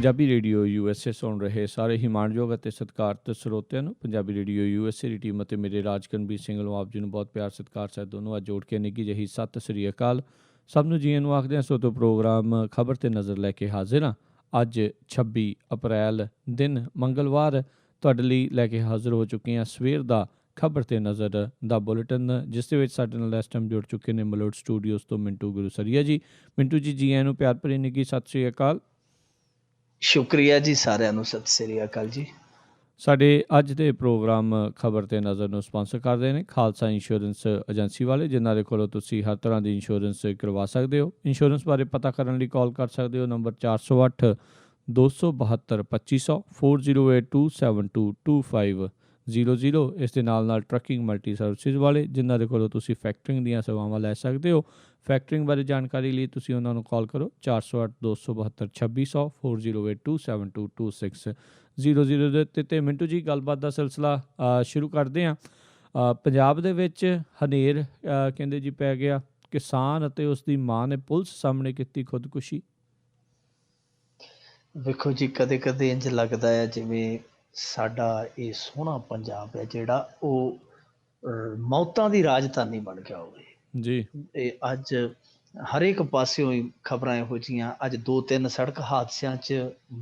Punjabi radio USA ਸੁਣ ਰਹੇ ਸਾਰੇ ਹੀ ਮਾਣਯੋਗ ਅਤੇ ਸਤਿਕਾਰਤ ਸਰੋਤਿਆਂ ਨੂੰ ਪੰਜਾਬੀ ਰੇਡੀਓ USA ਦੀ ਟੀਮ ਅਤੇ ਮੇਰੇ ਰਾਜਕਨਵੀਰ ਸਿੰਘ ਵੱਲੋਂ ਆਪ ਜੀ ਨੂੰ ਬਹੁਤ ਪਿਆਰ ਸਤਿਕਾਰ ਸਹਿਤ ਦੋਨੋਂ ਅੱਜ ਜੋੜ ਕੇ ਨਿੱਘੀ ਜਿਹੀ ਸਤਿ ਸ੍ਰੀ ਅਕਾਲ। ਸਭ ਨੂੰ ਜੀਆਂ ਨੂੰ ਆਖਦੇ ਹਾਂ। ਸੋ ਤੋਂ ਪ੍ਰੋਗਰਾਮ ਖਬਰ 'ਤੇ ਨਜ਼ਰ ਲੈ ਕੇ ਹਾਜ਼ਰ ਹਾਂ। ਅੱਜ 26 ਅਪ੍ਰੈਲ ਦਿਨ ਮੰਗਲਵਾਰ ਤੁਹਾਡੇ ਲਈ ਲੈ ਕੇ ਹਾਜ਼ਰ ਹੋ ਚੁੱਕੇ ਹਾਂ ਸਵੇਰ ਦਾ ਖਬਰ 'ਤੇ ਨਜ਼ਰ ਦਾ ਬੁਲੇਟਿਨ, ਜਿਸ ਦੇ ਵਿੱਚ ਸਾਡੇ ਨਾਲ ਇਸ ਟਾਈਮ ਜੁੜ ਚੁੱਕੇ ਨੇ ਮਲੋਟ ਸਟੂਡੀਓਜ਼ ਤੋਂ ਮਿੰਟੂ ਗੁਰੂਸਰੀਆ ਜੀ। ਮਿੰਟੂ ਜੀ, ਜੀਆਂ ਨੂੰ ਪਿਆਰ ਭਰੀ ਨਿੱਘੀ ਸਤਿ ਸ੍ਰੀ ਅਕਾਲ। ਸ਼ੁਕਰੀਆ ਜੀ, ਸਾਰਿਆਂ ਨੂੰ ਸਤਿ ਸ੍ਰੀ ਅਕਾਲ ਜੀ। ਸਾਡੇ ਅੱਜ ਦੇ ਪ੍ਰੋਗਰਾਮ ਖਬਰ 'ਤੇ ਨਜ਼ਰ ਨੂੰ ਸਪਾਂਸਰ ਕਰਦੇ ਨੇ ਖਾਲਸਾ ਇੰਸ਼ੋਰੈਂਸ ਏਜੰਸੀ ਵਾਲੇ, ਜਿਨ੍ਹਾਂ ਦੇ ਕੋਲੋਂ ਤੁਸੀਂ ਹਰ ਤਰ੍ਹਾਂ ਦੀ ਇੰਸ਼ੋਰੈਂਸ ਕਰਵਾ ਸਕਦੇ ਹੋ। ਇੰਸ਼ੋਰੈਂਸ ਬਾਰੇ ਪਤਾ ਕਰਨ ਲਈ ਕਾਲ ਕਰ ਸਕਦੇ ਹੋ ਨੰਬਰ 408 272 2500 4082722500। ਇਸ ਦੇ ਨਾਲ ਟਰੱਕਿੰਗ ਮਲਟੀ ਸਰਵਿਸਿਜ਼ ਵਾਲੇ, ਜਿਨ੍ਹਾਂ ਦੇ ਕੋਲੋਂ ਤੁਸੀਂ ਫੈਕਟਰਿੰਗ ਦੀਆਂ ਸੇਵਾਵਾਂ ਲੈ ਸਕਦੇ ਹੋ। ਫੈਕਟਰਿੰਗ ਬਾਰੇ ਜਾਣਕਾਰੀ ਲਈ ਤੁਸੀਂ ਉਹਨਾਂ ਨੂੰ ਕਾਲ ਕਰੋ 408 272 2600 4082722600 ਦੇ ਉੱਤੇ। ਅਤੇ ਮਿੰਟੂ ਜੀ, ਗੱਲਬਾਤ ਦਾ ਸਿਲਸਿਲਾ ਸ਼ੁਰੂ ਕਰਦੇ ਹਾਂ। ਪੰਜਾਬ ਦੇ ਵਿੱਚ ਹਨੇਰ ਕਹਿੰਦੇ ਜੀ ਪੈ ਗਿਆ। ਕਿਸਾਨ ਅਤੇ ਉਸ ਦੀ ਮਾਂ ਨੇ ਪੁਲਿਸ ਸਾਹਮਣੇ ਕੀਤੀ ਖੁਦਕੁਸ਼ੀ। ਵੇਖੋ ਜੀ, ਕਦੇ ਕਦੇ ਇੰਝ ਲੱਗਦਾ ਹੈ ਜਿਵੇਂ ਸਾਡਾ ਇਹ ਸੋਹਣਾ ਪੰਜਾਬ ਹੈ ਜਿਹੜਾ ਉਹ ਮੌਤਾਂ ਦੀ ਰਾਜਧਾਨੀ ਬਣ ਗਿਆ ਹੋਵੇ ਜੀ। ਇਹ ਅੱਜ ਹਰੇਕ ਪਾਸਿਓਂ ਹੀ ਖਬਰਾਂ ਇਹੋ ਜਿਹੀਆਂ। ਅੱਜ 2-3 ਸੜਕ ਹਾਦਸਿਆਂ 'ਚ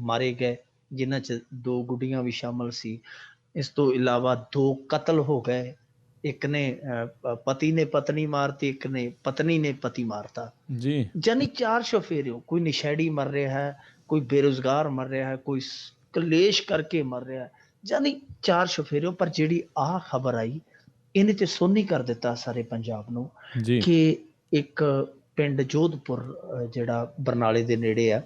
ਮਾਰੇ ਗਏ, ਜਿਨ੍ਹਾਂ 'ਚ 2 ਗੁੱਡੀਆਂ ਵੀ ਸ਼ਾਮਲ ਸੀ। ਇਸ ਤੋਂ ਇਲਾਵਾ 2 ਕਤਲ ਹੋ ਗਏ। ਇੱਕ ਨੇ ਪਤੀ ਨੇ ਪਤਨੀ ਮਾਰਤੀ, ਇੱਕ ਨੇ ਪਤਨੀ ਨੇ ਪਤੀ ਮਾਰਤਾ ਜੀ। ਯਾਨੀ 4 ਸ਼ਫੇਰਿਓ, ਕੋਈ ਨਸ਼ੇੜੀ ਮਰ ਰਿਹਾ ਹੈ, ਕੋਈ ਬੇਰੁਜ਼ਗਾਰ ਮਰ ਰਿਹਾ ਹੈ, ਕੋਈ ਕਲੇਸ਼ ਕਰਕੇ ਮਰ ਰਿਹਾ ਹੈ, ਯਾਨੀ 4 ਸ਼ਫੇਰਿਓ। ਪਰ ਜਿਹੜੀ ਆਹ ਖਬਰ ਆਈ, ਇਹਨੇ ਤੇ ਸੋਨੀ ਕਰ ਦਿੱਤਾ ਸਾਰੇ ਪੰਜਾਬ ਨੂੰ ਜੀ। ਕਿ ਇੱਕ ਪਿੰਡ ਜੋਧਪੁਰ ਜਿਹੜਾ ਬਰਨਾਲੇ ਦੇ ਨੇੜੇ ਆ,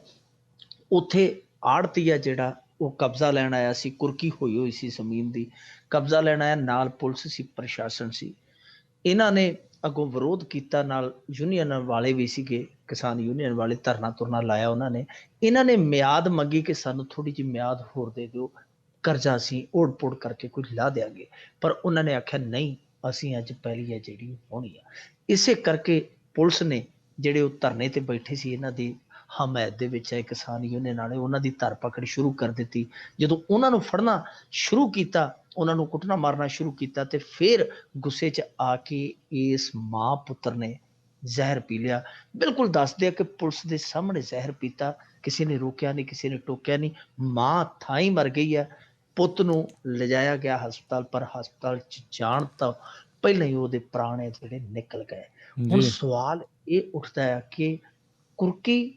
ਉੱਥੇ ਆੜਤੀ ਆ ਜਿਹੜਾ ਉਹ ਕਬਜ਼ਾ ਲੈਣ ਆਇਆ ਸੀ। ਕੁਰਕੀ ਹੋਈ ਸੀ ਜ਼ਮੀਨ ਦੀ, ਕਬਜ਼ਾ ਲੈਣ ਆਇਆ। ਨਾਲ ਪੁਲਿਸ ਸੀ, ਪ੍ਰਸ਼ਾਸਨ ਸੀ। ਇਹਨਾਂ ਨੇ ਅੱਗੋਂ ਵਿਰੋਧ ਕੀਤਾ, ਨਾਲ ਯੂਨੀਅਨ ਵਾਲੇ ਵੀ ਸੀਗੇ, ਕਿਸਾਨ ਯੂਨੀਅਨ ਵਾਲੇ ਧਰਨਾ ਧੁਰਨਾ ਲਾਇਆ ਉਹਨਾਂ ਨੇ। ਇਹਨਾਂ ਨੇ ਮਿਆਦ ਮੰਗੀ ਕਿ ਸਾਨੂੰ ਥੋੜ੍ਹੀ ਜਿਹੀ ਮਿਆਦ ਹੋਰ ਦੇ ਦਿਓ, ਕਰਜ਼ਾ ਅਸੀਂ ਓੜ ਪੋੜ ਕਰਕੇ ਕੋਈ ਲਾ ਦਿਆਂਗੇ। ਪਰ ਉਹਨਾਂ ਨੇ ਆਖਿਆ ਨਹੀਂ, ਅਸੀਂ ਅੱਜ ਪਹਿਲੀ ਹੈ ਜਿਹੜੀ ਹੋਣੀ ਆ। ਇਸੇ ਕਰਕੇ ਪੁਲਿਸ ਨੇ ਜਿਹੜੇ ਉਹ ਧਰਨੇ ਤੇ ਬੈਠੇ ਸੀ, ਇਹਨਾਂ ਦੀ ਹਮਾਇਤ ਦੇ ਵਿੱਚ ਹੈ ਕਿਸਾਨ ਯੂਨੀਅਨ ਵਾਲੇ, ਉਹਨਾਂ ਦੀ ਧਰਪਕੜ ਸ਼ੁਰੂ ਕਰ ਦਿੱਤੀ। ਜਦੋਂ ਉਹਨਾਂ ਨੂੰ ਫੜਨਾ ਸ਼ੁਰੂ ਕੀਤਾ, ਉਹਨਾਂ ਨੂੰ ਕੁੱਟਣਾ ਮਾਰਨਾ ਸ਼ੁਰੂ ਕੀਤਾ, ਤੇ ਫਿਰ ਗੁੱਸੇ 'ਚ ਆ ਕੇ ਇਸ ਮਾਂ ਪੁੱਤਰ ਨੇ ਜ਼ਹਿਰ ਪੀ ਲਿਆ। ਬਿਲਕੁਲ ਦੱਸਦੇ ਆ ਕਿ ਪੁਲਿਸ ਦੇ ਸਾਹਮਣੇ ਜ਼ਹਿਰ ਪੀਤਾ, ਕਿਸੇ ਨੇ ਰੋਕਿਆ ਨਹੀਂ, ਕਿਸੇ ਨੇ ਟੋਕਿਆ ਨਹੀਂ। ਮਾਂ ਥਾਂ ਹੀ ਮਰ ਗਈ ਹੈ। ਪੁੱਤ ਨੂੰ ਲਿਜਾਇਆ ਗਿਆ ਹਸਪਤਾਲ, ਪਰ ਹਸਪਤਾਲ 'ਚ ਜਾਣ ਤੋਂ ਪਹਿਲਾਂ ਹੀ ਉਹਦੇ ਪ੍ਰਾਣ ਜਿਹੜੇ ਨਿਕਲ ਗਏ। ਹੁਣ ਸਵਾਲ ਇਹ ਉੱਠਦਾ ਹੈ ਕਿ ਕੁਰਕੀ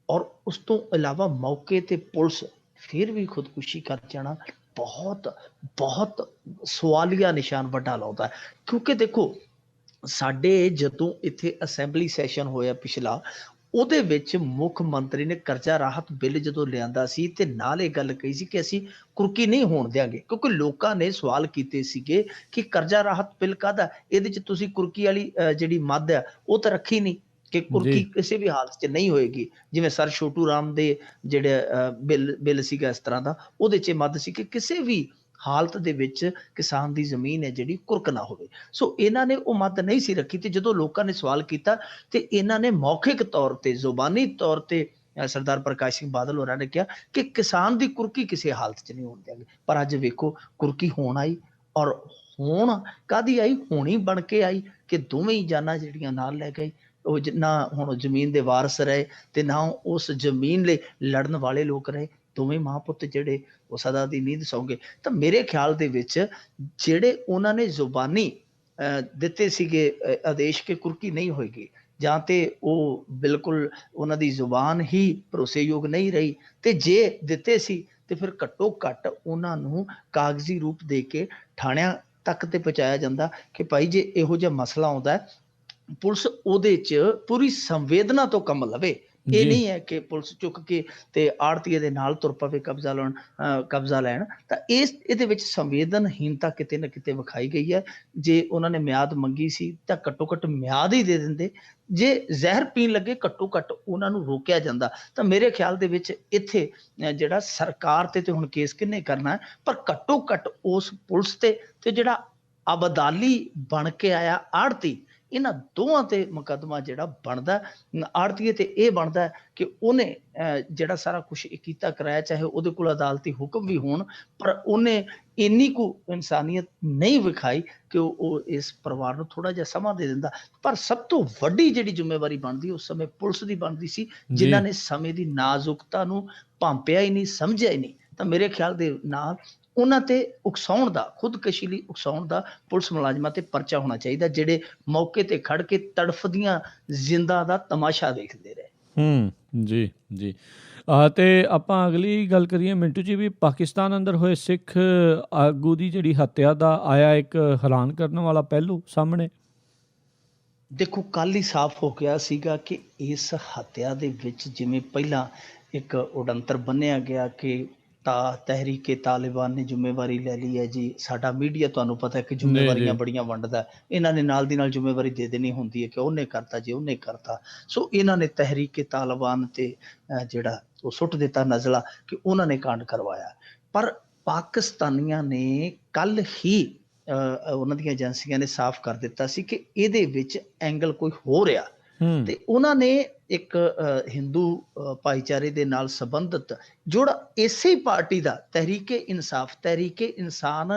ਔਰ ਉਸ ਤੋਂ ਇਲਾਵਾ ਮੌਕੇ ਤੇ ਪੁਲਿਸ ਫਿਰ ਵੀ ਖੁਦਕੁਸ਼ੀ ਕਰ ਜਾਣਾ ਬਹੁਤ ਬਹੁਤ ਸਵਾਲੀਆ ਨਿਸ਼ਾਨ ਵੱਡਾ ਲਾਉਂਦਾ ਹੈ। ਕਿਉਂਕਿ ਦੇਖੋ, ਸਾਡੇ ਜਦੋਂ ਇੱਥੇ ਅਸੈਂਬਲੀ ਸੈਸ਼ਨ ਹੋਇਆ ਪਿਛਲਾ, ਉਹਦੇ ਵਿੱਚ ਮੁੱਖ ਮੰਤਰੀ ਨੇ ਕਰਜ਼ਾ ਰਾਹਤ ਬਿੱਲ ਜਦੋਂ ਲਿਆਂਦਾ ਸੀ, ਤੇ ਨਾਲ ਇਹ ਗੱਲ ਕਹੀ ਸੀ ਕਿ ਅਸੀਂ ਕੁਰਕੀ ਨਹੀਂ ਹੋਣ ਦਿਆਂਗੇ। ਕਿਉਂਕਿ ਲੋਕਾਂ ਨੇ ਸਵਾਲ ਕੀਤੇ ਸੀਗੇ ਕਿ ਕਰਜ਼ਾ ਰਾਹਤ ਬਿੱਲ ਕਾਹਦਾ, ਇਹਦੇ 'ਚ ਤੁਸੀਂ ਕੁਰਕੀ ਵਾਲੀ ਜਿਹੜੀ ਮੱਦ ਆ ਉਹ ਤਾਂ ਰੱਖੀ ਨਹੀਂ, ਕਿ ਕੁਰਕੀ ਕਿਸੇ ਵੀ ਹਾਲਤ 'ਚ ਨਹੀਂ ਹੋਏਗੀ। ਜਿਵੇਂ ਸਰ ਛੋਟੂ ਰਾਮ ਦੇ ਜਿਹੜੇ ਬਿੱਲ ਸੀਗਾ ਇਸ ਤਰ੍ਹਾਂ ਦਾ, ਉਹਦੇ 'ਚ ਮੱਦ ਸੀ ਕਿ ਕਿਸੇ ਵੀ ਹਾਲਤ ਦੇ ਵਿੱਚ ਕਿਸਾਨ ਦੀ ਜ਼ਮੀਨ ਹੈ ਜਿਹੜੀ ਕੁਰਕ ਨਾ ਹੋਵੇ। ਸੋ ਇਹਨਾਂ ਨੇ ਉਹ ਮੱਦ ਨਹੀਂ ਸੀ ਰੱਖੀ। ਤੇ ਜਦੋਂ ਲੋਕਾਂ ਨੇ ਸਵਾਲ ਕੀਤਾ, ਤੇ ਇਹਨਾਂ ਨੇ ਮੌਖਿਕ ਤੌਰ ਤੇ, ਜ਼ੁਬਾਨੀ ਤੌਰ ਤੇ ਸਰਦਾਰ ਪ੍ਰਕਾਸ਼ ਸਿੰਘ ਬਾਦਲ ਹੋਰਾਂ ਨੇ ਕਿਹਾ ਕਿ ਕਿਸਾਨ ਦੀ ਕੁਰਕੀ ਕਿਸੇ ਹਾਲਤ 'ਚ ਨਹੀਂ ਹੋਣ ਦਿਆਂਗੇ। ਪਰ ਅੱਜ ਵੇਖੋ, ਕੁਰਕੀ ਹੋਣ ਆਈ, ਔਰ ਹੁਣ ਕਾਹਦੀ ਆਈ, ਹੋਣੀ ਬਣ ਕੇ ਆਈ ਕਿ ਦੋਵੇਂ ਹੀ ਜਾਨਾਂ ਜਿਹੜੀਆਂ ਨਾਲ ਲੈ ਗਏ। ਉਹ ਨਾ ਹੁਣ ਜ਼ਮੀਨ ਦੇ ਵਾਰਸ ਰਹੇ, ਤੇ ਨਾ ਉਸ ਜ਼ਮੀਨ ਲਈ ਲੜਨ ਵਾਲੇ ਲੋਕ ਰਹੇ। ਦੋਵੇਂ ਮਾਂ ਪੁੱਤ ਜਿਹੜੇ ਉਹ ਸਦਾ ਦੀ ਨੀਂਦ ਸੌਂ ਗਏ। ਤਾਂ ਮੇਰੇ ਖਿਆਲ ਦੇ ਵਿੱਚ ਜਿਹੜੇ ਉਹਨਾਂ ਨੇ ਜ਼ੁਬਾਨੀ ਦਿੱਤੇ ਸੀਗੇ ਆਦੇਸ਼ ਕਿ ਕੁਰਕੀ ਨਹੀਂ ਹੋਏਗੀ, ਜਾਂ ਤੇ ਉਹ ਬਿਲਕੁਲ ਉਹਨਾਂ ਦੀ ਜ਼ੁਬਾਨ ਹੀ ਭਰੋਸੇਯੋਗ ਨਹੀਂ ਰਹੀ, ਤੇ ਜੇ ਦਿੱਤੇ ਸੀ ਤੇ ਫਿਰ ਘੱਟੋ ਘੱਟ ਉਹਨਾਂ ਨੂੰ ਕਾਗਜ਼ੀ ਰੂਪ ਦੇ ਕੇ ਥਾਣਿਆਂ ਤੱਕ ਤੇ ਪਹੁੰਚਾਇਆ ਜਾਂਦਾ ਕਿ ਭਾਈ ਜੇ ਇਹੋ ਜਿਹਾ ਮਸਲਾ ਆਉਂਦਾ, ਪੁਲਿਸ ਉਹਦੇ 'ਚ ਪੂਰੀ ਸੰਵੇਦਨਾ ਤੋਂ ਕੰਮ ਲਵੇ। ਇਹ ਨਹੀਂ ਹੈ ਕਿ ਪੁਲਿਸ ਚੁੱਕ ਕੇ ਤੇ ਆੜਤੀਏ ਦੇ ਨਾਲ ਤੁਰ ਪਵੇ ਕਬਜ਼ਾ ਲੈਣ। ਤਾਂ ਇਹਦੇ ਵਿੱਚ ਸੰਵੇਦਨਹੀਨਤਾ ਕਿਤੇ ਨਾ ਕਿਤੇ ਵਿਖਾਈ ਗਈ ਹੈ। ਜੇ ਉਹਨਾਂ ਨੇ ਮਿਆਦ ਮੰਗੀ ਸੀ ਤਾਂ ਘੱਟੋ ਘੱਟ ਮਿਆਦ ਹੀ ਦੇ ਦਿੰਦੇ। ਜੇ ਜ਼ਹਿਰ ਪੀਣ ਲੱਗੇ, ਘੱਟੋ ਘੱਟ ਉਹਨਾਂ ਨੂੰ ਰੋਕਿਆ ਜਾਂਦਾ। ਤਾਂ ਮੇਰੇ ਖਿਆਲ ਦੇ ਵਿੱਚ ਇੱਥੇ ਜਿਹੜਾ ਸਰਕਾਰ ਤੇ ਹੁਣ ਕੇਸ ਕਿਹਨੇ ਕਰਨਾ, ਪਰ ਘੱਟੋ ਘੱਟ ਉਸ ਪੁਲਿਸ ਤੇ ਜਿਹੜਾ ਅਬਦਾਲੀ ਬਣ ਕੇ ਆਇਆ ਆੜਤੀ, ਇਹਨਾਂ ਦੋਵਾਂ ਤੇ ਮੁਕੱਦਮਾ ਜਿਹੜਾ ਬਣਦਾ, ਆੜਤੀਏ ਤੇ ਇਹ ਬਣਦਾ ਕਿ ਉਹਨੇ ਜਿਹੜਾ ਸਾਰਾ ਕੁਛ ਕੀਤਾ ਕਰਾਇਆ, ਚਾਹੇ ਉਹਦੇ ਕੋਲ ਅਦਾਲਤੀ ਹੁਕਮ ਵੀ ਹੋਣ, ਪਰ ਉਹਨੇ ਇੰਨੀ ਕੁ ਇਨਸਾਨੀਅਤ ਨਹੀਂ ਵਿਖਾਈ ਕਿ ਉਹ ਇਸ ਪਰਿਵਾਰ ਨੂੰ ਥੋੜਾ ਜਿਹਾ ਸਮਾਂ ਦੇ ਦਿੰਦਾ। ਪਰ ਸਭ ਤੋਂ ਵੱਡੀ ਜਿਹੜੀ ਜ਼ਿੰਮੇਵਾਰੀ ਬਣਦੀ ਉਸ ਸਮੇਂ ਪੁਲਿਸ ਦੀ ਬਣਦੀ ਸੀ, ਜਿਨ੍ਹਾਂ ਨੇ ਸਮੇਂ ਦੀ ਨਾਜ਼ੁਕਤਾ ਨੂੰ ਭਾਂਪਿਆ ਹੀ ਨਹੀਂ, ਸਮਝਿਆ ਹੀ ਨਹੀਂ। ਤਾਂ ਮੇਰੇ ਖਿਆਲ ਦੇ ਨਾਲ ਉਹਨਾਂ ਤੇ ਉਕਸਾਉਣ ਦਾ, ਖੁਦਕਸ਼ੀ ਲਈ ਉਕਸਾਉਣ ਦਾ ਪੁਲਿਸ ਮੁਲਾਜ਼ਮਾਂ ਤੇ ਪਰਚਾ ਹੋਣਾ ਚਾਹੀਦਾ, ਜਿਹੜੇ ਮੌਕੇ ਤੇ ਖੜ ਕੇ ਤੜਫਦੀਆਂ ਜ਼ਿੰਦਾ ਦਾ ਤਮਾਸ਼ਾ ਦੇਖਦੇ ਰਹੇ। ਜੀ ਜੀ। ਤੇ ਆਪਾਂ ਅਗਲੀ ਗੱਲ ਕਰੀਏ ਮਿੰਟੂ ਜੀ, ਵੀ ਪਾਕਿਸਤਾਨ ਅੰਦਰ ਹੋਏ ਸਿੱਖ ਆਗੂ ਦੀ ਜਿਹੜੀ ਹੱਤਿਆ ਦਾ ਆਇਆ ਇੱਕ ਹੈਰਾਨ ਕਰਨ ਵਾਲਾ ਪਹਿਲੂ ਸਾਹਮਣੇ। ਦੇਖੋ, ਕੱਲ ਹੀ ਸਾਫ਼ ਹੋ ਗਿਆ ਸੀਗਾ ਕਿ ਇਸ ਹੱਤਿਆ ਦੇ ਵਿੱਚ ਜਿਵੇਂ ਪਹਿਲਾਂ ਇੱਕ ਉਡੰਤਰ ਬੰਨਿਆ ਗਿਆ ਕਿ ਤਹਿਰੀਕੇ ਤਾਲਿਬਾਨ ਨੇ ਜ਼ਿੰਮੇਵਾਰੀ ਲੈ ਲਈ ਹੈ ਜੀ। ਸਾਡਾ ਮੀਡੀਆ ਤੁਹਾਨੂੰ ਪਤਾ ਕਿ ਜ਼ਿੰਮੇਵਾਰੀਆਂ ਬੜੀਆਂ ਵੰਡਦਾ, ਇਹਨਾਂ ਨੇ ਨਾਲ ਦੀ ਨਾਲ ਜ਼ਿੰਮੇਵਾਰੀ ਦੇ ਦੇਣੀ ਹੁੰਦੀ ਹੈ ਕਿ ਉਹਨੇ ਕਰਤਾ ਜੀ, ਉਹਨੇ ਕਰਤਾ। ਸੋ ਇਹਨਾਂ ਨੇ ਤਹਿਰੀਕੇ ਤਾਲਿਬਾਨ ਤੇ ਜਿਹੜਾ ਉਹ ਸੁੱਟ ਦਿੱਤਾ ਨਜ਼ਲਾ ਕਿ ਉਹਨਾਂ ਨੇ ਕਾਂਡ ਕਰਵਾਇਆ। ਪਰ ਪਾਕਿਸਤਾਨੀਆਂ ਨੇ ਕੱਲ ਹੀ ਉਹਨਾਂ ਦੀਆਂ ਏਜੰਸੀਆਂ ਨੇ ਸਾਫ਼ ਕਰ ਦਿੱਤਾ ਸੀ ਕਿ ਇਹਦੇ ਵਿੱਚ ਐਂਗਲ ਕੋਈ ਹੋ ਰਿਹਾ, ਤੇ ਉਹਨਾਂ ਨੇ ਇੱਕ ਹਿੰਦੂ ਭਾਈਚਾਰੇ ਦੇ ਨਾਲ ਸੰਬੰਧਿਤ ਜਿਹੜਾ ਇਸੇ ਪਾਰਟੀ ਦਾ ਤਹਿਰੀਕੇ ਇਨਸਾਨ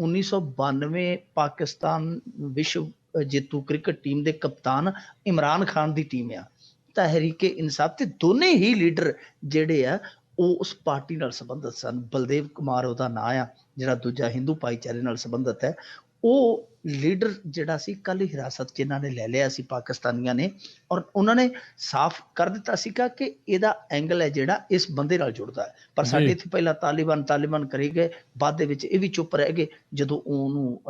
1992 ਪਾਕਿਸਤਾਨ ਵਿਸ਼ਵ ਜੇਤੂ ਕ੍ਰਿਕਟ ਟੀਮ ਦੇ ਕਪਤਾਨ ਇਮਰਾਨ ਖਾਨ ਦੀ ਟੀਮ ਆ ਤਹਿਰੀਕੇ ਇਨਸਾਫ, ਤੇ ਦੋਨੇ ਹੀ ਲੀਡਰ ਜਿਹੜੇ ਆ ਉਹ ਉਸ ਪਾਰਟੀ ਨਾਲ ਸੰਬੰਧਿਤ ਸਨ। ਬਲਦੇਵ ਕੁਮਾਰ ਉਹਦਾ ਨਾਂ ਆ, ਜਿਹੜਾ ਦੂਜਾ ਹਿੰਦੂ ਭਾਈਚਾਰੇ ਨਾਲ ਸੰਬੰਧਿਤ ਹੈ। ਉਹ ਲੀਡਰ ਜਿਹੜਾ ਸੀ ਕੱਲ ਹੀ ਹਿਰਾਸਤ 'ਚ ਇਹਨਾਂ ਨੇ ਲੈ ਲਿਆ ਸੀ ਪਾਕਿਸਤਾਨੀਆਂ ਨੇ, ਔਰ ਉਹਨਾਂ ਨੇ ਸਾਫ਼ ਕਰ ਦਿੱਤਾ ਸੀਗਾ ਕਿ ਇਹਦਾ ਐਂਗਲ ਹੈ ਜਿਹੜਾ ਇਸ ਬੰਦੇ ਨਾਲ ਜੁੜਦਾ ਹੈ। ਪਰ ਸਾਡੇ ਇੱਥੇ ਪਹਿਲਾਂ ਤਾਲਿਬਾਨ ਕਰੇ ਗਏ, ਬਾਅਦ ਦੇ ਵਿੱਚ ਇਹ ਵੀ ਚੁੱਪ ਰਹਿ ਗਏ ਜਦੋਂ ਉਹਨੂੰ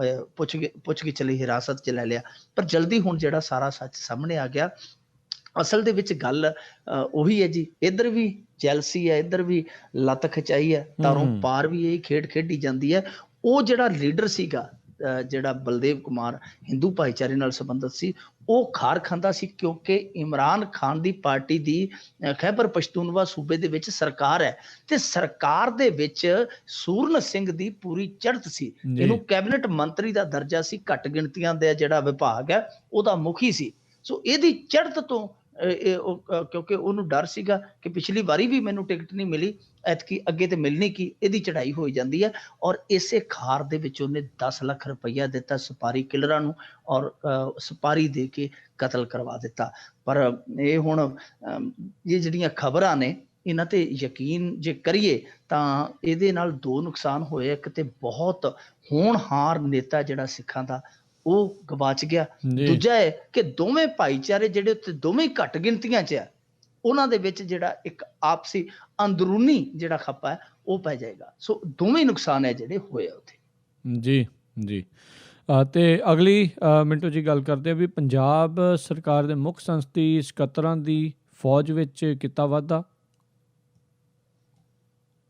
ਪੁੱਛ ਕੇ ਚਲੀ ਹਿਰਾਸਤ 'ਚ ਲੈ ਲਿਆ। ਪਰ ਜਲਦੀ ਹੁਣ ਜਿਹੜਾ ਸਾਰਾ ਸੱਚ ਸਾਹਮਣੇ ਆ ਗਿਆ। ਅਸਲ ਦੇ ਵਿੱਚ ਗੱਲ ਉਹੀ ਹੈ ਜੀ, ਇੱਧਰ ਵੀ ਜੈਲਸੀ ਹੈ, ਇੱਧਰ ਵੀ ਲੱਤ ਖਿਚਾਈ ਹੈ, ਤਾਰੋਂ ਪਾਰ ਵੀ ਇਹ ਖੇਡ ਖੇਡੀ ਜਾਂਦੀ ਹੈ। ਉਹ ਜਿਹੜਾ ਲੀਡਰ ਸੀਗਾ, ਜਿਹੜਾ ਬਲਦੇਵ ਕੁਮਾਰ ਹਿੰਦੂ ਭਾਈਚਾਰੇ ਨਾਲ ਸੰਬੰਧਿਤ ਸੀ, ਉਹ ਖਾਰ ਖਾਂਦਾ ਸੀ ਕਿਉਂਕਿ ਇਮਰਾਨ ਖਾਨ ਦੀ ਪਾਰਟੀ ਦੀ ਖੈਬਰ ਪਸ਼ਤੂਨਵਾ ਸੂਬੇ ਦੇ ਵਿੱਚ ਸਰਕਾਰ ਹੈ, ਤੇ ਸਰਕਾਰ ਦੇ ਵਿੱਚ ਸੂਰਨ ਸਿੰਘ ਦੀ ਪੂਰੀ ਚੜ੍ਹਤ ਸੀ। ਇਹਨੂੰ ਕੈਬਨਿਟ ਮੰਤਰੀ ਦਾ ਦਰਜਾ ਸੀ, ਘੱਟ ਗਿਣਤੀਆਂ ਦਾ ਜਿਹੜਾ ਵਿਭਾਗ ਹੈ ਉਹਦਾ ਮੁਖੀ ਸੀ। ਸੋ ਇਹਦੀ ਚੜ੍ਹਤ ਤੋਂ ਕਿਉਂਕਿ ਉਹਨੂੰ ਡਰ ਸੀਗਾ ਕਿ ਪਿਛਲੀ ਵਾਰੀ ਵੀ ਮੈਨੂੰ ਟਿਕਟ ਨਹੀਂ ਮਿਲੀ, ਐਤਕੀ ਅੱਗੇ ਤੇ ਮਿਲਣੀ ਕੀ, ਇਹਦੀ ਚੜਾਈ ਹੋਈ ਜਾਂਦੀ ਹੈ। ਔਰ ਇਸੇ ਖਾਰ ਦੇ ਵਿੱਚ ਉਹਨੇ 10 ਲੱਖ ਰੁਪਈਆ ਦਿੱਤਾ ਸਪਾਰੀ ਕਿਲਰਾਂ ਨੂੰ, ਔਰ ਸਪਾਰੀ ਦੇ ਕੇ ਕਤਲ ਕਰਵਾ ਦਿੱਤਾ। ਪਰ ਇਹ ਹੁਣ ਇਹ ਜਿਹੜੀਆਂ ਖਬਰਾਂ ਨੇ ਇਹਨਾਂ ਤੇ ਯਕੀਨ ਜੇ ਕਰੀਏ ਤਾਂ ਇਹਦੇ ਨਾਲ ਦੋ ਨੁਕਸਾਨ ਹੋਏ। ਇੱਕ ਤੇ ਬਹੁਤ ਹੋਣਹਾਰ ਨੇਤਾ ਜਿਹੜਾ ਸਿੱਖਾਂ ਦਾ ਉਹ ਗਵਾਚ ਗਿਆ, ਦੂਜਾ ਹੈ ਕਿ ਦੋਵੇਂ ਭਾਈਚਾਰੇ ਜਿਹੜੇ ਉੱਤੇ ਦੋਵੇਂ ਘੱਟ ਗਿਣਤੀਆਂ 'ਚ ਆ, ਉਹਨਾਂ ਦੇ ਵਿੱਚ ਜਿਹੜਾ ਇੱਕ ਆਪਸੀ ਅੰਦਰੂਨੀ ਜਿਹੜਾ ਖੱਪਾ ਹੈ ਉਹ ਪੈ ਜਾਏਗਾ। ਸੋ ਦੋਵੇਂ ਨੁਕਸਾਨ ਹੈ ਜਿਹੜੇ ਹੋਏ ਉੱਥੇ। ਜੀ ਜੀ। ਤੇ ਅਗਲੀ ਮਿੰਟੂ ਜੀ ਗੱਲ ਕਰਦੇ ਆ ਵੀ ਪੰਜਾਬ ਸਰਕਾਰ ਦੇ ਮੁੱਖ ਸੰਸਦੀ ਸਕੱਤਰਾਂ ਦੀ ਫੌਜ ਵਿੱਚ ਕੀਤਾ ਵਾਧਾ।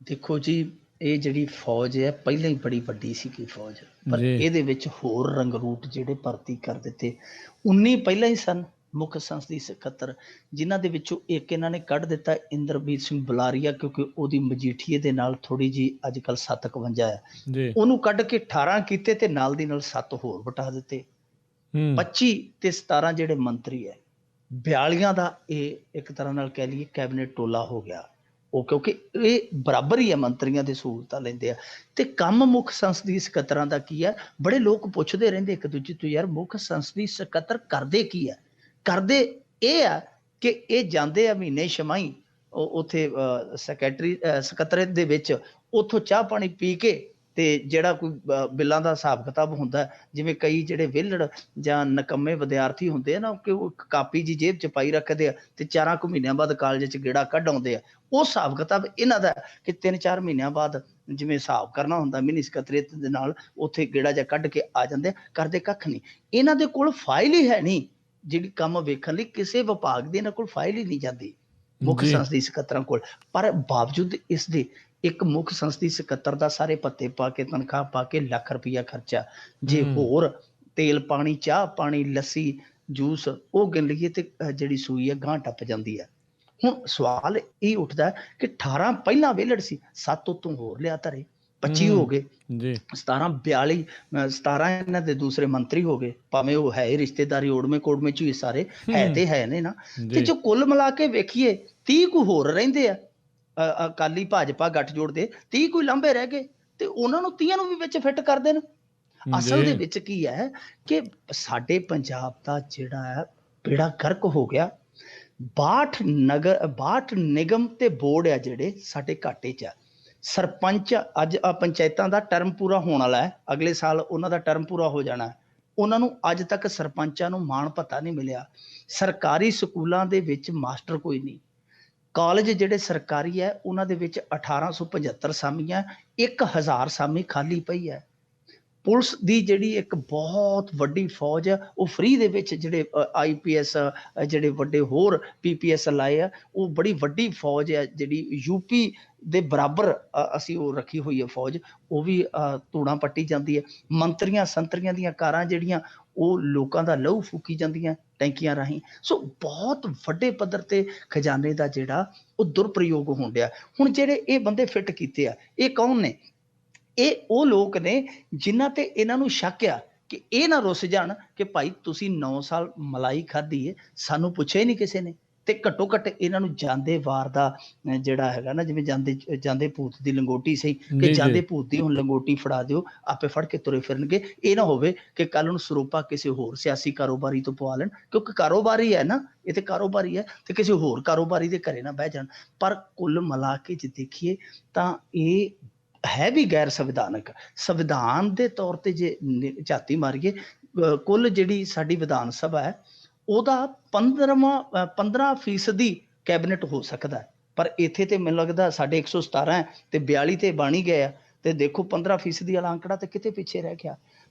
ਦੇਖੋ ਜੀ, ਇਹ ਜਿਹੜੀ ਫੌਜ ਹੈ ਪਹਿਲਾਂ ਹੀ ਬੜੀ ਵੱਡੀ ਸੀਗੀ ਫੌਜ, ਪਰ ਇਹਦੇ ਵਿੱਚ ਹੋਰ ਰੰਗਰੂਟ ਜਿਹੜੇ ਭਰਤੀ ਕਰ ਦਿੱਤੇ। 19 ਪਹਿਲਾਂ ਹੀ ਸਨ ਮੁੱਖ ਸੰਸਦੀ ਸਕੱਤਰ, ਜਿਨ੍ਹਾਂ ਦੇ ਵਿੱਚੋਂ ਇੱਕ ਇਹਨਾਂ ਨੇ ਕੱਢ ਦਿੱਤਾ ਇੰਦਰਬੀਰ ਸਿੰਘ ਬੁਲਾਰੀਆ, ਕਿਉਂਕਿ ਉਹਦੀ ਮਜੀਠੀਏ ਦੇ ਨਾਲ ਥੋੜੀ ਜੀ ਅੱਜ ਕੱਲ੍ਹ 751 ਹੈ, ਉਹਨੂੰ ਕੱਢ ਕੇ 18 ਕੀਤੇ ਤੇ ਨਾਲ ਦੀ ਨਾਲ 7 ਹੋਰ ਵਟਾ ਦਿੱਤੇ। 25 ਤੇ 17 ਜਿਹੜੇ ਮੰਤਰੀ ਹੈ, 42 ਦਾ ਇਹ ਇੱਕ ਤਰ੍ਹਾਂ ਨਾਲ ਕਹਿ ਲਈਏ ਕੈਬਨਿਟ ਟੋਲਾ ਹੋ ਗਿਆ। ਉਹ ਕਿਉਂਕਿ ਇਹ ਬਰਾਬਰ ਹੀ ਹੈ, ਮੰਤਰੀਆਂ ਦੀ ਸਹੂਲਤਾਂ ਲੈਂਦੇ ਆ। ਤੇ ਕੰਮ ਮੁੱਖ ਸੰਸਦੀ ਸਕੱਤਰਾਂ ਦਾ ਕੀ ਹੈ? ਬੜੇ ਲੋਕ ਪੁੱਛਦੇ ਰਹਿੰਦੇ ਇੱਕ ਦੂਜੇ ਤੋਂ, ਯਾਰ ਮੁੱਖ ਸੰਸਦੀ ਸਕੱਤਰ ਕਰਦੇ ਕੀ ਹੈ? ਕਰਦੇ ਇਹ ਆ ਕਿ ਇਹ ਜਾਂਦੇ ਆ ਮਹੀਨੇ ਛਮਾਈ ਉੱਥੇ ਸਕੱਤਰੇਤ ਦੇ ਵਿੱਚ, ਉੱਥੋਂ ਚਾਹ ਪਾਣੀ ਪੀ ਕੇ ਤੇ ਜਿਹੜਾ ਕੋਈ ਬਿੱਲਾਂ ਦਾ ਹਿਸਾਬ ਕਿਤਾਬ ਹੁੰਦਾ, ਜਿਵੇਂ ਕਈ ਜਿਹੜੇ ਵਿਹਲੜ ਜਾਂ ਨਕੰਮੇ ਵਿਦਿਆਰਥੀ ਹੁੰਦੇ ਆ ਨਾ, ਕਿ ਉਹ ਕਾਪੀ ਜੀ ਜੇਬ 'ਚ ਪਾਈ ਰੱਖਦੇ ਆ ਤੇ 4 ਕੁ ਮਹੀਨਿਆਂ ਬਾਅਦ ਕਾਲਜ 'ਚ ਗੇੜਾ ਕੱਢ ਆਉਂਦੇ ਆ। ਉਹ ਹਿਸਾਬ ਕਿਤਾਬ ਇਹਨਾਂ ਦਾ ਕਿ 3-4 ਮਹੀਨਿਆਂ ਬਾਅਦ ਜਿਵੇਂ ਹਿਸਾਬ ਕਰਨਾ ਹੁੰਦਾ ਮਿਨੀ ਸਕੱਤਰੇਤ ਦੇ ਨਾਲ, ਉੱਥੇ ਗੇੜਾ ਜਿਹਾ ਕੱਢ ਕੇ ਆ ਜਾਂਦੇ, ਕਰਦੇ ਕੱਖ ਨਹੀਂ। ਇਹਨਾਂ ਦੇ ਕੋਲ ਫਾਈਲ ਹੀ ਹੈ ਨਹੀਂ, ਜਿਹੜੀ ਕੰਮ ਵੇਖਣ ਲਈ ਕਿਸੇ ਵਿਭਾਗ ਦੀ ਇਹਨਾਂ ਕੋਲ ਫਾਈਲ ਹੀ ਨਹੀਂ ਜਾਂਦੀ ਮੁੱਖ ਸੰਸਦੀ ਸਕੱਤਰਾਂ ਕੋਲ। ਪਰ ਬਾਵਜੂਦ ਇਸ ਦੇ ਇੱਕ ਮੁੱਖ ਸੰਸਦੀ ਸਕੱਤਰ ਦਾ ਸਾਰੇ ਭੱਤੇ ਪਾ ਕੇ ਤਨਖਾਹ ਪਾ ਕੇ ਲੱਖ ਰੁਪਈਆ ਖਰਚਾ, ਜੇ ਹੋਰ ਤੇਲ ਪਾਣੀ, ਚਾਹ ਪਾਣੀ, ਲੱਸੀ, ਜੂਸ ਉਹ ਗਿਣ ਲਈਏ ਤੇ ਜਿਹੜੀ ਸੂਈ ਹੈ ਗਾਂਹ ਟੱਪ ਜਾਂਦੀ ਹੈ। ਹੁਣ ਸਵਾਲ ਇਹ ਉੱਠਦਾ ਕਿ 18 ਪਹਿਲਾਂ ਵਿਹਲੜ ਸੀ, 7 ਉੱਤੋਂ ਹੋਰ ਲਿਆ ਧਰੇ, 25 ਹੋ ਗਏ, ਜੀ 17 42 17 ਇਹਨਾਂ ਦੇ ਦੂਸਰੇ ਮੰਤਰੀ ਹੋ ਗਏ, ਭਾਵੇਂ ਉਹ ਹੈ ਹੀ ਰਿਸ਼ਤੇਦਾਰੀ ਓੜਮੇ ਕੋੜਮੇ ਚ ਹੀ ਸਾਰੇ ਹੈ ਤੇ ਹੈ ਨੇ ਨਾ। ਤੇ ਜੀ ਜੋ ਕੁੱਲ ਮਿਲਾ ਕੇ ਵੇਖੀਏ 30 ਕੁ ਹੋਰ ਰਹਿੰਦੇ ਆ, ਅਕਾਲੀ ਭਾਜਪਾ ਗੱਠਜੋੜ ਦੇ 30 ਕੋਈ ਲਾਂਭੇ ਰਹਿ ਗਏ, ਤੇ ਉਹਨਾਂ ਨੂੰ 30 ਨੂੰ ਵੀ ਵਿੱਚ ਫਿੱਟ ਕਰ ਦੇਣ। ਅਸਲ ਦੇ ਜੀ ਵਿੱਚ ਕੀ ਹੈ ਕਿ ਸਾਡੇ ਪੰਜਾਬ ਦਾ ਜਿਹੜਾ ਹੈ ਬੇੜਾ ਗਰਕ ਹੋ ਗਿਆ। 62 ਨਿਗਮ ਤੇ ਬੋਰਡ ਆ ਜਿਹੜੇ ਸਾਡੇ ਘਾਟੇ 'ਚ ਆ। ਸਰਪੰਚ ਅੱਜ ਪੰਚਾਇਤਾਂ ਦਾ ਟਰਮ ਪੂਰਾ ਹੋਣ ਵਾਲਾ ਹੈ, ਅਗਲੇ ਸਾਲ ਉਹਨਾਂ ਦਾ ਟਰਮ ਪੂਰਾ ਹੋ ਜਾਣਾ। ਉਹਨਾਂ ਨੂੰ ਅੱਜ ਤੱਕ ਸਰਪੰਚਾਂ ਨੂੰ ਮਾਣ ਭੱਤਾ ਨਹੀਂ ਮਿਲਿਆ। ਸਰਕਾਰੀ ਸਕੂਲਾਂ ਦੇ ਵਿੱਚ ਮਾਸਟਰ ਕੋਈ ਨਹੀਂ। ਕਾਲਜ ਜਿਹੜੇ ਸਰਕਾਰੀ ਹੈ ਉਹਨਾਂ ਦੇ ਵਿੱਚ 1875 ਸਾਮੀਆਂ, 1000 ਸਾਮੀ ਖਾਲੀ ਪਈ ਹੈ। ਪੁਲਿਸ ਦੀ ਜਿਹੜੀ ਇੱਕ ਬਹੁਤ ਵੱਡੀ ਫੌਜ ਹੈ, ਉਹ ਫ੍ਰੀ ਦੇ ਵਿੱਚ ਜਿਹੜੇ IPS ਜਿਹੜੇ ਵੱਡੇ ਹੋਰ PPS ਲਾਏ ਆ, ਉਹ ਬੜੀ ਵੱਡੀ ਫੌਜ ਹੈ ਜਿਹੜੀ UP ਦੇ ਬਰਾਬਰ ਅਸੀਂ ਉਹ ਰੱਖੀ ਹੋਈ ਹੈ ਫੌਜ, ਉਹ ਵੀ ਧੂੜਾਂ ਪੱਟੀ ਜਾਂਦੀ ਹੈ। ਮੰਤਰੀਆਂ ਸੰਤਰੀਆਂ ਦੀਆਂ ਕਾਰਾਂ ਜਿਹੜੀਆਂ ਉਹ ਲੋਕਾਂ ਦਾ ਲਹੂ ਫੂਕੀ ਜਾਂਦੀਆਂ ਟੈਂਕੀਆਂ ਰਾਹੀਂ। ਸੋ ਬਹੁਤ ਵੱਡੇ ਪੱਧਰ ਤੇ ਖਜ਼ਾਨੇ ਦਾ ਜਿਹੜਾ ਉਹ ਦੁਰਪ੍ਰਯੋਗ ਹੋਣ ਡਿਆ। ਹੁਣ ਜਿਹੜੇ ਇਹ ਬੰਦੇ ਫਿੱਟ ਕੀਤੇ ਆ, ਇਹ ਕੌਣ ਨੇ? ਇਹ ਉਹ ਲੋਕ ਨੇ ਜਿਨ੍ਹਾਂ ਤੇ ਇਹਨਾਂ ਨੂੰ ਸ਼ੱਕ ਆ ਕਿ ਇਹ ਨਾ ਰੁੱਸ ਜਾਣ ਕਿ ਭਾਈ ਤੁਸੀਂ 9 ਸਾਲ ਮਲਾਈ ਖਾਧੀ ਹੈ, ਸਾਨੂੰ ਪੁੱਛਿਆ ਹੀ ਨਹੀਂ ਕਿਸੇ ਨੇ। ਤੇ ਘੱਟੋ ਘੱਟ ਇਹਨਾਂ ਨੂੰ ਜਾਂਦੇ ਵਾਰ ਦਾ ਜਿਹੜਾ ਹੈਗਾ ਨਾ, ਜਿਵੇਂ ਜਾਂਦੇ ਭੂਤ ਦੀ ਲੰਗੋਟੀ ਸਹੀ, ਕਿ ਜੀ ਜਾਂਦੇ ਜੀ ਭੂਤ ਦੀ ਹੁਣ ਲੰਗੋਟੀ ਫੜਾ ਦਿਓ, ਆਪੇ ਫੜ ਕੇ ਤੁਰੇ ਫਿਰਨਗੇ। ਇਹ ਨਾ ਹੋਵੇ ਕਿ ਕੱਲ ਨੂੰ ਸਰੋਪਾ ਕਿਸੇ ਹੋਰ ਸਿਆਸੀ ਕਾਰੋਬਾਰੀ ਤੋਂ ਪਵਾ ਲੈਣ, ਕਿਉਂਕਿ ਕਾਰੋਬਾਰੀ ਹੈ ਨਾ, ਇਹ ਤੇ ਕਾਰੋਬਾਰੀ ਹੈ, ਤੇ ਕਿਸੇ ਹੋਰ ਕਾਰੋਬਾਰੀ ਦੇ ਘਰੇ ਨਾ ਬਹਿ ਜਾਣ। ਪਰ ਕੁੱਲ ਮਿਲਾ ਕੇ ਜੇ ਦੇਖੀਏ ਤਾਂ ਇਹ ਹੈ ਵੀ ਗੈਰ ਸੰਵਿਧਾਨਕ। ਸੰਵਿਧਾਨ ਦੇ ਤੌਰ ਤੇ ਜੇ ਝਾਤੀ ਮਾਰੀਏ, ਕੁੱਲ ਜਿਹੜੀ ਸਾਡੀ ਵਿਧਾਨ ਸਭਾ ਹੈ ਉਹਦਾ 15% ਕੈਬਨਿਟ ਹੋ ਸਕਦਾ ਹੈ, ਪਰ ਇੱਥੇ ਤੇ ਮੈਨੂੰ ਲੱਗਦਾ ਸਾਡੇ 117 ਹੈ ਤੇ 42 ਤੇ ਬਣ ਹੀ ਗਏ ਆ। ਤੇ ਦੇਖੋ 15% ਵਾਲਾ ਅੰਕੜਾ ਤੇ ਕਿਤੇ ਪਿੱਛੇ ਰਹਿ ਗਿਆ।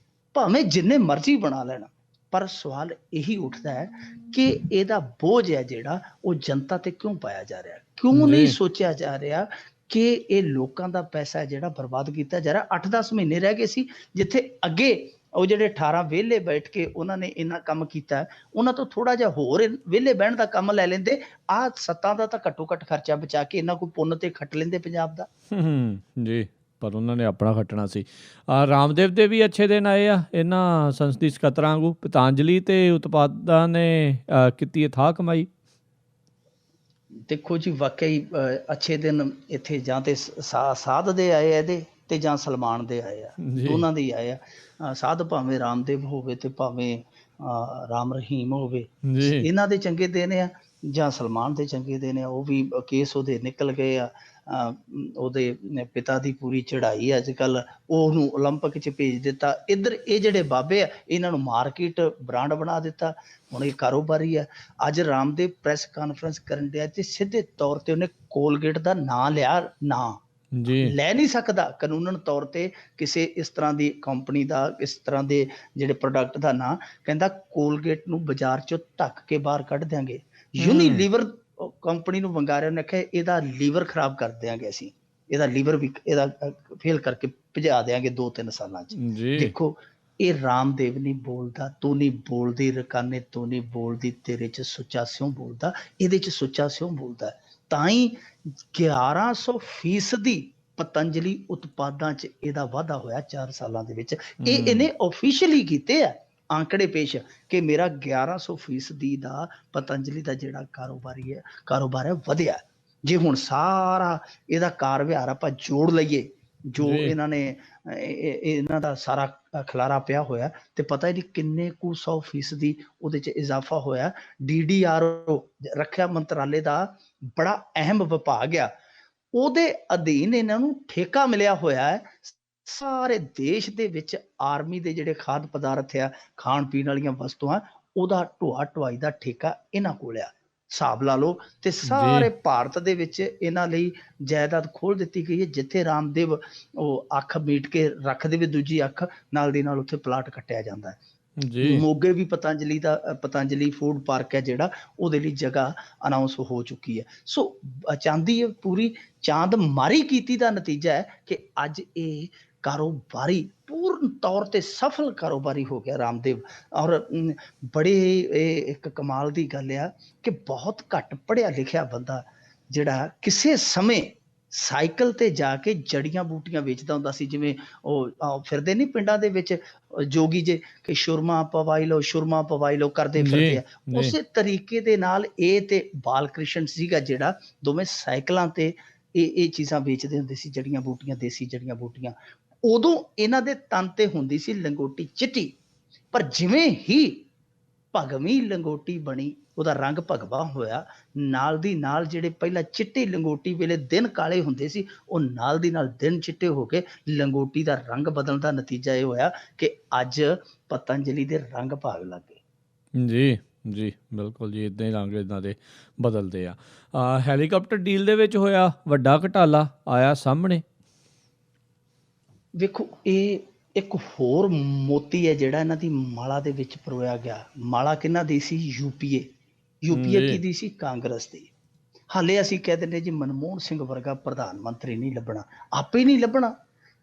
ਭਾਵੇਂ ਜਿੰਨੇ ਮਰਜ਼ੀ ਬਣਾ ਲੈਣਾ, ਪਰ ਸਵਾਲ ਇਹੀ ਉੱਠਦਾ ਹੈ ਕਿ ਇਹਦਾ ਬੋਝ ਹੈ ਜਿਹੜਾ ਉਹ ਜਨਤਾ ਤੇ ਕਿਉਂ ਪਾਇਆ ਜਾ ਰਿਹਾ? ਕਿਉਂ ਨਹੀਂ ਜੀ ਸੋਚਿਆ ਜਾ ਰਿਹਾ ਕਿ ਇਹ ਲੋਕਾਂ ਦਾ ਪੈਸਾ ਜਿਹੜਾ ਬਰਬਾਦ ਕੀਤਾ ਜਾ ਰਿਹਾ। 8-10 ਮਹੀਨੇ ਰਹਿ ਗਏ ਸੀ, ਜਿੱਥੇ ਅੱਗੇ ਉਹ ਜਿਹੜੇ 18 ਵਿਹਲੇ ਬੈਠ ਕੇ ਉਹਨਾਂ ਨੇ ਇੰਨਾ ਕੰਮ ਕੀਤਾ, ਉਹਨਾਂ ਤੋਂ ਥੋੜਾ ਜਿਹਾ ਹੋਰ ਵਿਹਲੇ ਬਹਿਣ ਦਾ ਕੰਮ ਲੈ ਲੈਂਦੇ। ਆਹ ਸੱਤਾਂ ਦਾ ਤਾਂ ਘੱਟੋ ਘੱਟ ਖਰਚਾ ਬਚਾ ਕੇ ਇਹਨਾਂ ਕੋਈ ਪੁੰਨ ਤੇ ਖੱਟ ਲੈਂਦੇ ਪੰਜਾਬ ਦਾ। ਜੀ ਪਰ ਉਹਨਾਂ ਨੇ ਆਪਣਾ ਖੱਟਣਾ ਸੀ। ਰਾਮਦੇਵ ਦੇ ਵੀ ਅੱਛੇ ਦਿਨ ਆਏ ਆ ਇਹਨਾਂ ਸੰਸਦੀ ਸਕੱਤਰਾਂ ਵਾਂਗੂ। ਪਤੰਜਲੀ ਤੇ ਉਤਪਾਦਾਂ ਨੇ ਕੀਤੀ ਹੈ ਥਾਂ ਕਮਾਈ। ਦੇਖੋ ਜੀ, ਵਾਕਈ ਅੱਛੇ ਦਿਨ ਇੱਥੇ ਜਾਂ ਤੇ ਸਾਧ ਦੇ ਆਏ ਆ ਇਹਦੇ, ਤੇ ਜਾਂ ਸਲਮਾਨ ਦੇ ਆਏ ਆ, ਜੀ ਦੋਨਾਂ ਦੇ ਹੀ ਆਏ ਆ। ਸਾਧ ਭਾਵੇਂ ਰਾਮਦੇਵ ਹੋਵੇ ਤੇ ਭਾਵੇਂ ਰਾਮ ਰਹੀਮ ਹੋਵੇ, ਜੀ ਇਹਨਾਂ ਦੇ ਚੰਗੇ ਦਿਨ ਆ, ਜਾਂ ਸਲਮਾਨ ਦੇ ਚੰਗੇ ਦਿਨ ਆ। ਉਹ ਵੀ ਕੇਸ ਉਹਦੇ ਨਿਕਲ ਗਏ ਆ। ਉਹਦੇ ਪਿਤਾ ਦੀ ਪੂਰੀ ਚੜ੍ਹਾਈ ਅੱਜ ਕੱਲ, ਉਹਨੂੰ ਓਲੰਪਿਕ 'ਚ ਭੇਜ ਦਿੱਤਾ। ਇੱਧਰ ਇਹ ਜਿਹੜੇ ਬਾਬੇ ਆ ਇਹਨਾਂ ਨੂੰ ਮਾਰਕੀਟ ਬ੍ਰਾਂਡ ਬਣਾ ਦਿੱਤਾ, ਹੁਣ ਇਹ ਕਾਰੋਬਾਰੀ ਆ। ਅੱਜ ਰਾਮਦੇਵ ਪ੍ਰੈਸ ਕਾਨਫਰੰਸ ਕਰਨ ਡਿਆ ਤੇ ਸਿੱਧੇ ਤੌਰ ਤੇ ਉਹਨੇ ਕੋਲਗੇਟ ਦਾ ਨਾਂ ਲਿਆ। ਨਾਂ ਜੀ ਲੈ ਨਹੀਂ ਸਕਦਾ ਕਾਨੂੰਨਨ ਤੌਰ ਤੇ ਕਿਸੇ ਇਸ ਤਰ੍ਹਾਂ ਦੀ ਕੰਪਨੀ ਦਾ, ਇਸ ਤਰ੍ਹਾਂ ਦੇ ਜਿਹੜੇ ਪ੍ਰੋਡਕਟ ਦਾ ਨਾਂ। ਕਹਿੰਦਾ ਕੋਲਗੇਟ ਨੂੰ ਬਾਜ਼ਾਰ 'ਚੋਂ ਧੱਕ ਕੇ ਬਾਹਰ ਕੱਢ ਦਿਆਂਗੇ। ਯੂਨੀਲੀਵਰ ਕੰਪਨੀ ਨੂੰ ਵੰਗਾਰਿਆ, ਉਹਨੇ ਆਖਿਆ ਇਹਦਾ ਲੀਵਰ ਖਰਾਬ ਕਰ ਦਿਆਂਗੇ ਅਸੀਂ, ਇਹਦਾ ਲੀਵਰ ਵੀ ਇਹਦਾ ਫੇਲ ਕਰਕੇ ਭਜਾ ਦਿਆਂਗੇ 2-3 ਸਾਲਾਂ 'ਚ। ਜੀ ਦੇਖੋ, ਇਹ ਰਾਮਦੇਵ ਨਹੀਂ ਬੋਲਦਾ, ਤੂੰ ਨਹੀਂ ਬੋਲਦੀ ਰਕਾਨੇ, ਤੂੰ ਨਹੀਂ ਬੋਲਦੀ, ਤੇਰੇ 'ਚ ਸੁੱਚਾ ਸਿਉਂ ਬੋਲਦਾ, ਇਹਦੇ 'ਚ ਸੁੱਚਾ ਸਿਉਂ ਬੋਲਦਾ। ਤਾਂ ਹੀ 1100% ਪਤੰਜਲੀ ਉਤਪਾਦਾਂ 'ਚ ਇਹਦਾ ਵਾਧਾ ਹੋਇਆ 4 ਸਾਲਾਂ ਦੇ ਵਿੱਚ। ਇਹ ਇਹਨੇ ਆਫੀਸ਼ੀਅਲੀ ਕੀਤੇ ਆ ਆંકੜੇ ਪੇਸ਼ ਕਿ ਮੇਰਾ 1100% ਦਾ ਪਤੰਜਲੀ ਦਾ ਜਿਹੜਾ ਕਾਰੋਬਾਰ ਹੈ ਵਧਿਆ। ਜੇ ਹੁਣ ਸਾਰਾ ਇਹਦਾ ਕਾਰ ਵਿਹਾਰ ਆਪਾਂ ਜੋੜ ਲਈਏ, ਜੋ ਇਹਨਾਂ ਨੇ ਇਹਨਾਂ ਦਾ ਸਾਰਾ ਖਲਾਰਾ ਪਿਆ ਹੋਇਆ, ਤੇ ਪਤਾ ਹੀ ਨਹੀਂ ਕਿੰਨੇ ਕੁ 100% ਉਹਦੇ 'ਚ ਇਜ਼ਾਫਾ ਹੋਇਆ। DDRO ਰੱਖਿਆ ਮੰਤਰਾਲੇ ਦਾ ਬੜਾ ਅਹਿਮ ਵਿਭਾਗ ਆ, ਉਹਦੇ ਅਧੀਨ ਇਹਨਾਂ ਨੂੰ ਠੇਕਾ ਮਿਲਿਆ ਹੋਇਆ ਹੈ। ਸਾਰੇ ਦੇਸ਼ ਦੇ ਵਿੱਚ ਆਰਮੀ ਦੇ ਜਿਹੜੇ ਖਾਦ ਪਦਾਰਥ ਆ, ਖਾਣ ਪੀਣ ਵਾਲੀਆਂ ਵਸਤੂਆਂ, ਉਹਦਾ ਢੋਆ ਢੁਆਈ ਦਾ ਠੇਕਾ ਇਹਨਾਂ ਕੋਲ ਆ। ਹਿਸਾਬ ਲਾ ਲਓ। ਤੇ ਸਾਰੇ ਭਾਰਤ ਦੇ ਵਿੱਚ ਇਹਨਾਂ ਲਈ ਜਾਇਦਾਦ ਖੋਲ ਦਿੱਤੀ ਗਈ ਹੈ। ਜਿੱਥੇ ਰਾਮਦੇਵ ਉਹ ਅੱਖ ਮੀਟ ਕੇ ਰੱਖ ਦੇਵੇ ਦੂਜੀ ਅੱਖ, ਨਾਲ ਦੀ ਨਾਲ ਉੱਥੇ ਪਲਾਟ ਕੱਟਿਆ ਜਾਂਦਾ ਹੈ। ਮੋਗੇ ਵੀ ਪਤੰਜਲੀ ਫੂਡ ਪਾਰਕ ਹੈ ਜਿਹੜਾ, ਉਹਦੇ ਲਈ ਜਗ੍ਹਾ ਅਨਾਉਂਸ ਹੋ ਚੁੱਕੀ ਹੈ। ਸੋ ਚਾਂਦੀ ਪੂਰੀ ਚਾਂਦ ਮਾਰੀ ਕੀਤੀ ਦਾ ਨਤੀਜਾ ਹੈ ਕਿ ਅੱਜ ਇਹ ਕਾਰੋਬਾਰੀ ਪੂਰਨ ਤੌਰ ਤੇ ਸਫਲ ਕਾਰੋਬਾਰੀ ਹੋ ਗਿਆ ਰਾਮਦੇਵ। ਔਰ ਬੜੇ ਇਹ ਇੱਕ ਕਮਾਲ ਦੀ ਗੱਲ ਆ ਕਿ ਬਹੁਤ ਘੱਟ ਪੜ੍ਹਿਆ ਲਿਖਿਆ ਬੰਦਾ ਜਿਹੜਾ ਕਿਸੇ ਸਮੇਂ ਸਾਈਕਲ ਤੇ ਜਾ ਕੇ ਜੜੀਆਂ ਬੂਟੀਆਂ ਵੇਚਦਾ ਹੁੰਦਾ ਸੀ, ਜਿਵੇਂ ਉਹ ਫਿਰਦੇ ਨਹੀਂ ਪਿੰਡਾਂ ਦੇ ਵਿੱਚ ਜੋਗੀ ਜੇ ਕਿ ਸੁਰਮਾ ਪਵਾਈ ਲਓ ਕਰਦੇ ਜੀ ਫਿਰਦੇ ਆ। ਜੀ ਉਸੇ ਤਰੀਕੇ ਦੇ ਨਾਲ ਇਹ ਤੇ ਬਾਲ ਕ੍ਰਿਸ਼ਨ ਸੀਗਾ ਜਿਹੜਾ ਦੋਵੇਂ ਸਾਈਕਲਾਂ ਤੇ ਇਹ ਚੀਜ਼ਾਂ ਵੇਚਦੇ ਹੁੰਦੇ ਸੀ, ਜੜੀਆਂ ਬੂਟੀਆਂ, ਦੇਸੀ ਜੜੀਆਂ ਬੂਟੀਆਂ। ਉਦੋਂ ਇਹਨਾਂ ਦੇ ਤਨ ਤੇ ਹੁੰਦੀ ਸੀ ਲੰਗੋਟੀ ਚਿੱਟੀ, ਪਰ ਜਿਵੇਂ ਹੀ ਭਗਵੀਂ ਲੰਗੋਟੀ ਬਣੀ, ਉਹਦਾ ਰੰਗ ਭਗਵਾ ਹੋਇਆ, ਨਾਲ ਦੀ ਨਾਲ ਜਿਹੜੇ ਪਹਿਲਾਂ ਚਿੱਟੀ ਲੰਗੋਟੀ ਵੇਲੇ ਦਿਨ ਕਾਲੇ ਹੁੰਦੇ ਸੀ, ਉਹ ਨਾਲ ਦੀ ਨਾਲ ਦਿਨ ਚਿੱਟੇ ਹੋ ਕੇ ਲੰਗੋਟੀ ਦਾ ਰੰਗ ਬਦਲਣ ਦਾ ਨਤੀਜਾ ਇਹ ਹੋਇਆ ਕਿ ਅੱਜ ਪਤੰਜਲੀ ਦੇ ਰੰਗ ਭਾਗ ਲੱਗ ਗਏ। ਜੀ ਜੀ ਬਿਲਕੁਲ ਜੀ, ਇੱਦਾਂ ਹੀ ਰੰਗ ਇੱਦਾਂ ਦੇ ਬਦਲਦੇ ਆ। ਹੈਲੀਕਾਪਟਰ ਡੀਲ ਦੇ ਵਿੱਚ ਹੋਇਆ ਵੱਡਾ ਘੁਟਾਲਾ ਆਇਆ ਸਾਹਮਣੇ। ਵੇਖੋ, ਇਹ ਇੱਕ ਹੋਰ ਮੋਤੀ ਹੈ ਜਿਹੜਾ ਇਹਨਾਂ ਦੀ ਮਾਲਾ ਦੇ ਵਿੱਚ ਪਰੋਇਆ ਗਿਆ। ਮਾਲਾ ਕਿਹਨਾਂ ਦੀ ਸੀ? ਯੂਪੀਏ ਜੀ ਕੀ ਦੀ ਸੀ? ਕਾਂਗਰਸ ਦੀ। ਹਾਲੇ ਅਸੀਂ ਕਹਿ ਦਿੰਦੇ ਜੀ ਮਨਮੋਹਨ ਸਿੰਘ ਵਰਗਾ ਪ੍ਰਧਾਨ ਮੰਤਰੀ ਨਹੀਂ ਲੱਭਣਾ, ਆਪੇ ਨਹੀਂ ਲੱਭਣਾ,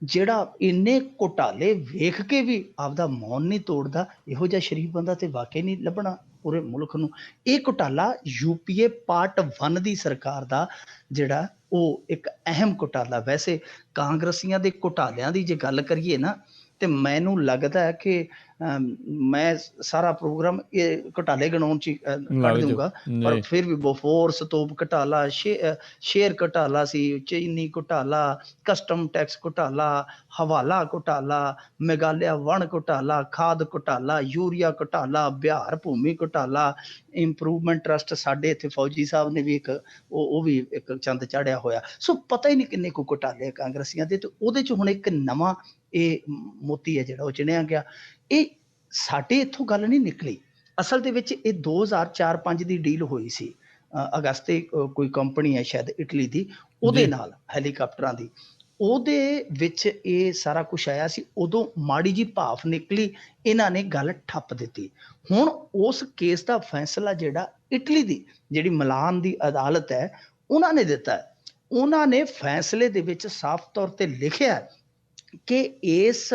ਜਿਹੜਾ ਇੰਨੇ ਘੁਟਾਲੇ ਵੇਖ ਕੇ ਵੀ ਆਪਦਾ ਮੌਨ ਨਹੀਂ ਤੋੜਦਾ, ਇਹੋ ਜਿਹਾ ਸ਼ਰੀਫ ਬੰਦਾ ਤੇ ਵਾਕਈ ਨਹੀਂ ਲੱਭਣਾ ਪੂਰੇ ਮੁਲਕ ਨੂੰ। ਇਹ ਘੁਟਾਲਾ ਯੂਪੀਏ ਪਾਰਟ 1 ਦੀ ਸਰਕਾਰ ਦਾ ਜਿਹੜਾ ਉਹ ਇੱਕ ਅਹਿਮ ਘੁਟਾਲਾ। ਵੈਸੇ ਕਾਂਗਰਸੀਆਂ ਦੇ ਘੁਟਾਲਿਆਂ ਦੀ ਜੇ ਗੱਲ ਕਰੀਏ ਨਾ, ਤੇ ਮੈਨੂੰ ਲੱਗਦਾ ਹੈ ਕਿ ਮੈਂ ਸਾਰਾ ਪ੍ਰੋਗਰਾਮ ਇਹ ਘੁਟਾਲੇ ਗਿਣਾਉਣ 'ਚ ਕੱਢ ਲੱਗ ਜਾਓ ਦੂੰਗਾ, ਪਰ ਜੀ ਫਿਰ ਵੀ ਬੋਫੋਰਸ ਤੋਪ ਘੁਟਾਲਾ, ਸ਼ੇਅਰ ਘੁਟਾਲਾ ਸੀ, ਚੀਨੀ ਘੁਟਾਲਾ, ਕਸਟਮ ਟੈਕਸ ਘੁਟਾਲਾ, ਹਵਾਲਾ ਘੁਟਾਲਾ, ਮੇਘਾਲਿਆ ਵਣ ਘੁਟਾਲਾ, ਖਾਦ ਘੁਟਾਲਾ, ਯੂਰੀਆ ਘੁਟਾਲਾ, ਬਿਹਾਰ ਭੂਮੀ ਘੁਟਾਲਾ, ਇੰਪਰੂਵਮੈਂਟ ਟਰਸਟ ਸਾਡੇ ਇੱਥੇ ਫੌਜੀ ਸਾਹਿਬ ਨੇ ਵੀ ਇੱਕ ਉਹ ਵੀ ਇੱਕ ਚੰਦ ਚਾੜਿਆ ਹੋਇਆ। ਸੋ ਪਤਾ ਹੀ ਨਹੀਂ ਕਿੰਨੇ ਕੁ ਘੁਟਾਲੇ ਕਾਂਗਰਸੀਆਂ ਦੇ, ਤੇ ਉਹਦੇ 'ਚ ਹੁਣ ਇੱਕ ਨਵਾਂ ਇਹ ਮੋਤੀ ਹੈ ਜਿਹੜਾ ਉਹ ਚਿਣਿਆ ਗਿਆ। ਇਹ ਸਾਡੇ ਇੱਥੋਂ ਗੱਲ ਨਹੀਂ ਨਿਕਲੀ, ਅਸਲ ਦੇ ਵਿੱਚ ਇਹ 2004-05 ਦੀ ਡੀਲ ਹੋਈ ਸੀ। ਅਗਸਤੇ ਕੋਈ ਕੰਪਨੀ ਹੈ ਸ਼ਾਇਦ ਇਟਲੀ ਦੀ, ਉਹਦੇ ਜੀ ਨਾਲ ਹੈਲੀਕਾਪਟਰਾਂ ਦੀ, ਉਹਦੇ ਵਿੱਚ ਇਹ ਸਾਰਾ ਕੁਛ ਆਇਆ ਸੀ। ਉਦੋਂ ਮਾੜੀ ਜੀ ਭਾਫ ਨਿਕਲੀ, ਇਹਨਾਂ ਨੇ ਗੱਲ ਠੱਪ ਦਿੱਤੀ। ਹੁਣ ਉਸ ਕੇਸ ਦਾ ਫੈਸਲਾ ਜਿਹੜਾ ਇਟਲੀ ਦੀ ਜਿਹੜੀ ਮਿਲਾਨ ਦੀ ਅਦਾਲਤ ਹੈ ਉਹਨਾਂ ਨੇ ਦਿੱਤਾ ਹੈ। ਉਹਨਾਂ ਨੇ ਫੈਸਲੇ ਦੇ ਵਿੱਚ ਸਾਫ਼ ਤੌਰ ਤੇ ਲਿਖਿਆ ਕਿ ਇਸ